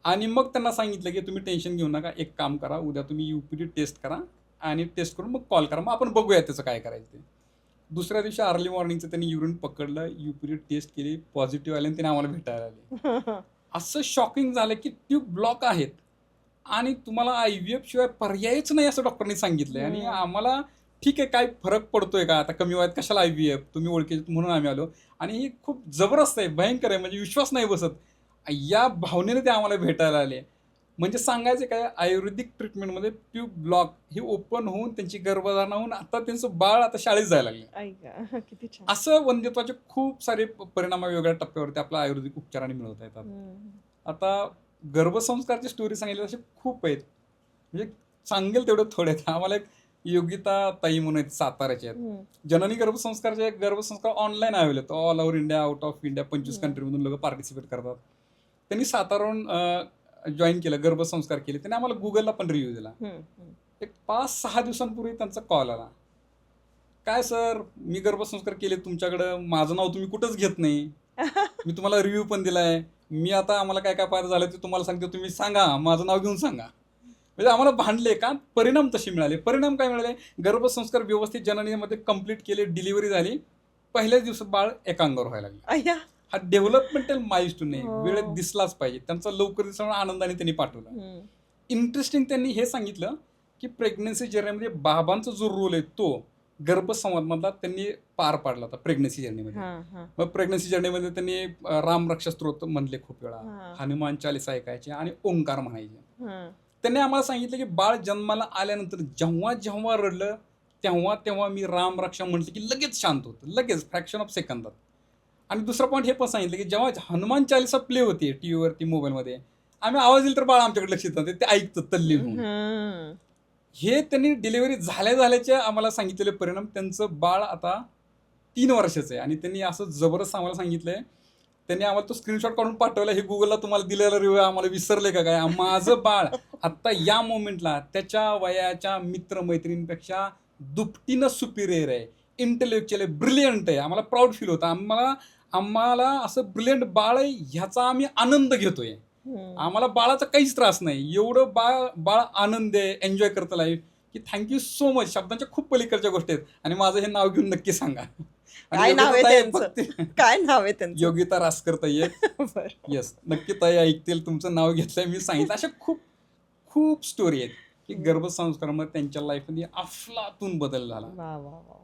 आणि मग त्यांना सांगितलं की तुम्ही टेन्शन घेऊ नका, एक काम करा, उद्या तुम्ही UPD टेस्ट करा आणि टेस्ट करून मग कॉल करा, मग आपण बघूया त्याचं काय करायचं ते. दुसऱ्या दिवशी अर्ली मॉर्निंगचं त्यांनी युरिन पकडलं, UPD टेस्ट केली, पॉझिटिव्ह आले आणि त्यांनी आम्हाला भेटायला आले. असं शॉकिंग झालं की ट्यूब ब्लॉक आहेत आणि तुम्हाला IVF शिवाय पर्यायच नाही असं डॉक्टरनी सांगितलंय. आणि हं. आम्हाला ठीक आहे, काय फरक पडतोय का आता, कमी वयात कशाला IVF, तुम्ही ओळखीचे म्हणून आम्ही आलो. आणि हे खूप जबरदस्त आहे, भयंकर आहे, म्हणजे विश्वास नाही बसत. या भावनेने ते आम्हाला भेटायला आले. म्हणजे सांगायचं काय, आयुर्वेदिक ट्रीटमेंटमध्ये ट्यूब ब्लॉक ही ओपन होऊन त्यांची गर्भधारणा होऊन आता त्यांचं बाळ आता शाळेत जायला लागले. आई गं! किती छान. असं वंध्यत्वाचे खूप सारे परिणाम वेगवेगळ्या टप्प्यावरती आपल्या आयुर्वेदिक उपचाराने मिळवता येतात. हं. आता गर्भसंस्कारची स्टोरी सांगितली तसे खूप आहेत. म्हणजे सांगेल तेवढं थोडे आहेत. आम्हाला एक योगिता ताई म्हणून आहेत, साताऱ्याच्या आहेत. हं. जननी गर्भसंस्कार ऑनलाईन अवेलेबल आहेत. All over India, out of India 25 हं. कंट्रीमधून लोकं पार्टिसिपेट करतात. त्यांनी साताराहून जॉइन केलं, गर्भसंस्कार केले. त्यांनी आम्हाला Googleला पण रिव्ह्यू दिला. हं. हं. एक 5-6 दिवसांपूर्वी त्यांचा कॉल आला. "काय सर, मी गर्भसंस्कार केले तुमच्याकडं, माझं नाव तुम्ही कुठंच घेत नाही. मी तुम्हाला रिव्ह्यू पण दिलाय. मी आता आम्हाला काय काय फायदा झाला ते तुम्हाला सांगतो, तुम्ही सांगा, माझं नाव घेऊन सांगा." म्हणजे आम्हाला भांडले का, परिणाम तसे मिळाले. परिणाम काय मिळाले, गर्भसंस्कार व्यवस्थित जननीमध्ये कंप्लीट केले, डिलिव्हरी झाली. पहिल्याच दिवसात बाळ एका अंगावर व्हायला लागलं. अय्या! हा डेव्हलपमेंटल माइलस्टोन आहे, वेळेत हो. दिसलाच पाहिजे. त्यांचा लवकर दिसणं आनंदाने त्यांनी पाठवलं. हं. इंटरेस्टिंग त्यांनी हे सांगितलं की प्रेग्नन्सी जर्नीमध्ये बाबांचा जो रोल आहे तो गर्भसंवादमधला त्यांनी पार पाडला होता प्रेग्नन्सी जर्नीमध्ये. हां, हां. मग प्रेग्नन्सी जर्नीमध्ये त्यांनी रामरक्षा स्तोत्र म्हणले खूप वेळा, हां. हनुमान चालीसा ऐकायचे आणि ओंकार म्हणायचे. हं. त्यांनी आम्हाला सांगितलं की बाळ जन्माला आल्यानंतर जेव्हा जेव्हा रडलं तेव्हा तेव्हा मी रामरक्षा म्हटलं की लगेच शांत होतं, लगेच फ्रॅक्शन ऑफ सेकंदात. आणि दुसरा पॉईंट हे पण सांगितलं की जेव्हा हनुमान चालीसा प्ले होती टीव्हीवरती, मोबाईलमध्ये, आम्ही आवाज दिला तर बाळ आमच्याकडे लक्ष देतं, ते ऐकतं तल्लीन होऊन. हं. हे त्यांनी डिलिव्हरी झाल्याचे आम्हाला सांगितलेले परिणाम. त्यांचं बाळ आता 3 वर्षाचं आहे आणि त्यांनी असं जबरदस्त आम्हाला सांगितलंय. त्यांनी आम्हाला तो स्क्रीनशॉट काढून पाठवला. हे Googleला तुम्हाला दिलेला रिव्ह्यू आम्हाला विसरले का काय? माझं बाळ आत्ता या मोमेंटला त्याच्या वयाच्या मित्र-मैत्रिणींपेक्षा दुपटीनं सुपिरियर आहे. इंटेलेक्च्युअल आहे, ब्रिलियंट आहे. आम्हाला प्राउड फील होतं. आम्हाला असं ब्रिलियंट बाळ आहे ह्याचा आम्ही आनंद घेतोय. हं. आम्हाला बाळाचा काहीच त्रास नाही. एवढं बाळ आनंद आहे, एन्जॉय करतं लाईफ, की थँक सो मच. शब्दांच्या खूप पलीकडच्या गोष्टी आहेत आणि माझं हे नाव घेऊन नक्की सांगा. आणि काय नाव आहे योगिता ताई त्यांचं? काय नाव आहे त्यांचं? योगिता रासकर ताई आहेत. बरं. येस, नक्की ताई ऐकतील. तुमचं नाव घेतलंय मी सांगितलं. अशा खूप खूप स्टोरी आहेत की हं. गर्भसंस्कारामध्ये त्यांच्या लाईफमध्ये अफलातून बदल झाला. वाह! वाह! वाह!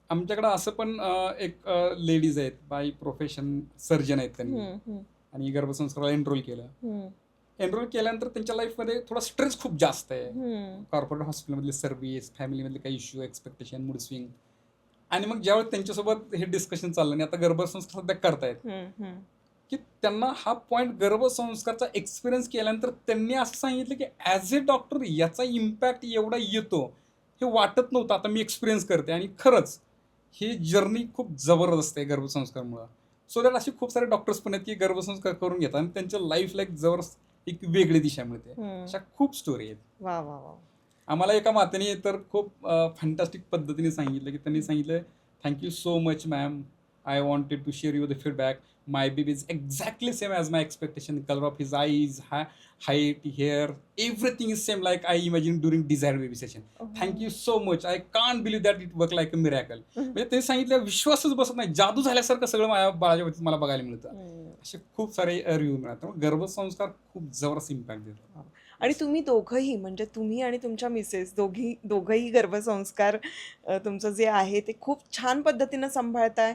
आमच्याकडं असं पण एक लेडीज आहेत, बाय प्रोफेशन सर्जन आहेत त्यांनी, हं. हं. आणि गर्भसंस्काराला एनरोल केलं. हं. एनरोल केल्यानंतर त्यांच्या लाईफमध्ये थोडा स्ट्रेस खूप जास्त आहे. हं. कॉर्पोरेट हॉस्पिटलमधली सर्व्हिस, फॅमिलीमधले काही इश्यू, एक्सपेक्टेशन, मूड स्विंग. आणि मग ज्यावेळेस त्यांच्यासोबत हे डिस्कशन चाललं आणि आता गर्भसंस्कार सध्या करतायत, हं. हं. की त्यांना हा पॉईंट गर्भसंस्कारचा एक्सपिरियन्स केल्यानंतर त्यांनी असं सांगितलं की ॲज ए डॉक्टर याचा इम्पॅक्ट एवढा येतो हे वाटत नव्हतं. आता मी एक्सपिरियन्स करते आणि खरंच ही जर्नी खूप जबरदस्त आहे गर्भसंस्कारमुळं. सो दॅट असे खूप सारे डॉक्टर्स पण आहेत की गर्भसंस्कार करून घेतात आणि त्यांच्या लाईफला एक जबरदस्त एक वेगळी दिशा मिळते. हं. अशा खूप स्टोरी आहेत. वाह! वाह! वाह! आम्हाला एका मातेने तर खूप फॅन्टास्टिक पद्धतीने सांगितलं की त्यांनी सांगितलं, "thank so much ma'am. I wanted to share you the feedback. My baby is exactly same as my expectation. Colour of his eyes, height, hair, everything is same like I imagine during desire baby session. Thank so much. I can't believe that it work like a miracle." म्हणजे ते सांगितलं, विश्वासच बसत नाही. जादू झाल्यासारखं सगळं माझ्या बाळाच्या बाबतीत मला बघायला मिळतं. हं. असे खूप सारे रिव्ह्यू मिळतात. त्यामुळे गर्भसंस्कार खूप जबरदस्त इम्पॅक्ट देतो. आणि तुम्ही दोघंही, म्हणजे तुम्ही आणि तुमच्या मिसेस दोघंही गर्भसंस्कार तुमचं जे आहे ते खूप छान पद्धतीनं सांभाळताय.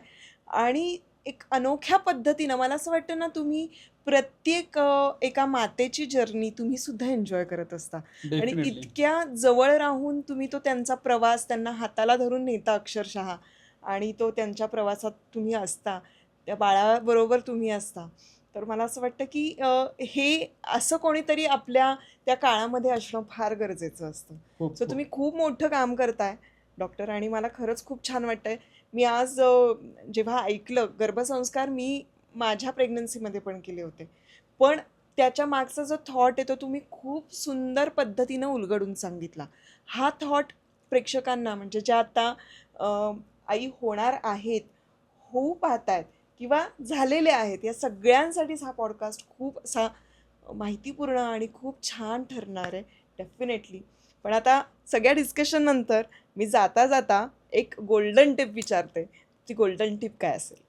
आणि एक अनोख्या पद्धतीनं मला असं वाटतं ना, तुम्ही प्रत्येक एका मातेची जर्नी तुम्ही सुद्धा एन्जॉय करत असता. आणि डेफिनेटली. इतक्या जवळ राहून तुम्ही तो त्यांचा प्रवास त्यांना हाताला धरून नेता अक्षरशः, आणि तो त्यांच्या प्रवासात तुम्ही असता, त्या बाळाबरोबर तुम्ही असता. तर मला असं वाटतं की हे असं कोणीतरी आपल्या त्या काळामध्ये असणं फार गरजेचं असतं. खूप सो खूप तुम्ही खूप मोठं काम करताय डॉक्टर, आणि मला खरंच खूप छान वाटतंय. मी आज जेव्हा ऐकलं गर्भसंस्कार, मी माझ्या प्रेग्नन्सीमध्ये पण केले होते, पण त्याच्या मागचा जो थॉट आहे तो तुम्ही खूप सुंदर पद्धतीनं उलगडून सांगितला. हा थॉट प्रेक्षकांना, म्हणजे ज्या आता आई होणार आहेत, होऊ पाहतायत किंवा झालेले आहेत, या सगळ्यांसाठीच हा पॉडकास्ट खूप असा माहितीपूर्ण आणि खूप छान ठरणार आहे डेफिनेटली. पण आता सगळ्या डिस्कशन नंतर मी जाता जाता एक गोल्डन टिप विचारते. ती गोल्डन टिप काय असेल?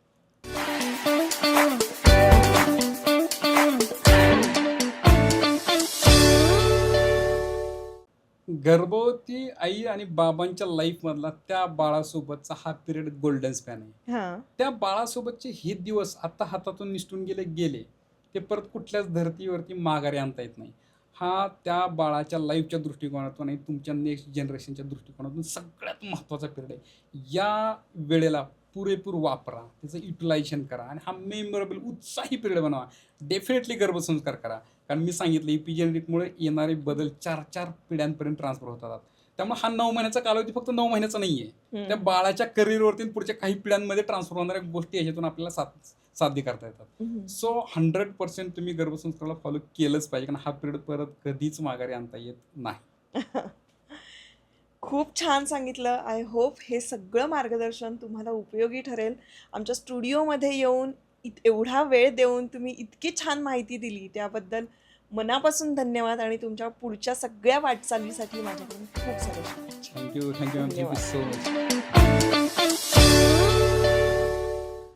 गर्भवती आई आणि बाबांच्या लाईफमधला त्या बाळासोबतचा हा पिरियड गोल्डन स्पॅन आहे. हां. त्या बाळासोबतचे हे दिवस आता हातातून निसटून गेले ते परत कुठल्याच धर्तीवरती माघारी आणता येत नाही. हा त्या बाळाच्या लाईफच्या दृष्टिकोनातून आणि तुमच्या नेक्स्ट जनरेशनच्या दृष्टिकोनातून सगळ्यात महत्त्वाचा पिरियड आहे. या वेळेला पुरेपूर वापरा, त्याचं युटिलायझेशन करा आणि हा मेमोरेबल उत्साही पिरियड बनवा. डेफिनेटली गर्भसंस्कार करा. कारण मी सांगितलं इपिजेनेटिकमुळे येणारे बदल 4-4 पिढ्यांपर्यंत ट्रान्सफर होतात. त्यामुळे हा 9 महिन्याचा कालावधी फक्त 9 महिन्याचा नाही आहे. त्या बाळाच्या करिअरवरती पुढच्या काही पिढ्यांमध्ये ट्रान्सफर होणाऱ्या गोष्टी ह्याच्यातून आपल्याला साध्य करता येतात. सो 100% तुम्ही गर्भसंस्काराला फॉलो केलंच पाहिजे, कारण हा पिरियड परत कधीच माघारी आणता येत नाही. खूप छान सांगितलं. आय होप हे सगळं मार्गदर्शन तुम्हाला उपयोगी ठरेल. आमच्या स्टुडिओमध्ये येऊन एवढा वेळ देऊन तुम्ही इतकी छान माहिती दिली, त्याबद्दल मनापासून धन्यवाद, आणि तुमच्या पुढच्या सगळ्या वाटचालीसाठी माझ्याकडून खूप सारे थँक्यू मॅम. थँक्यू धन्यवाद. So much.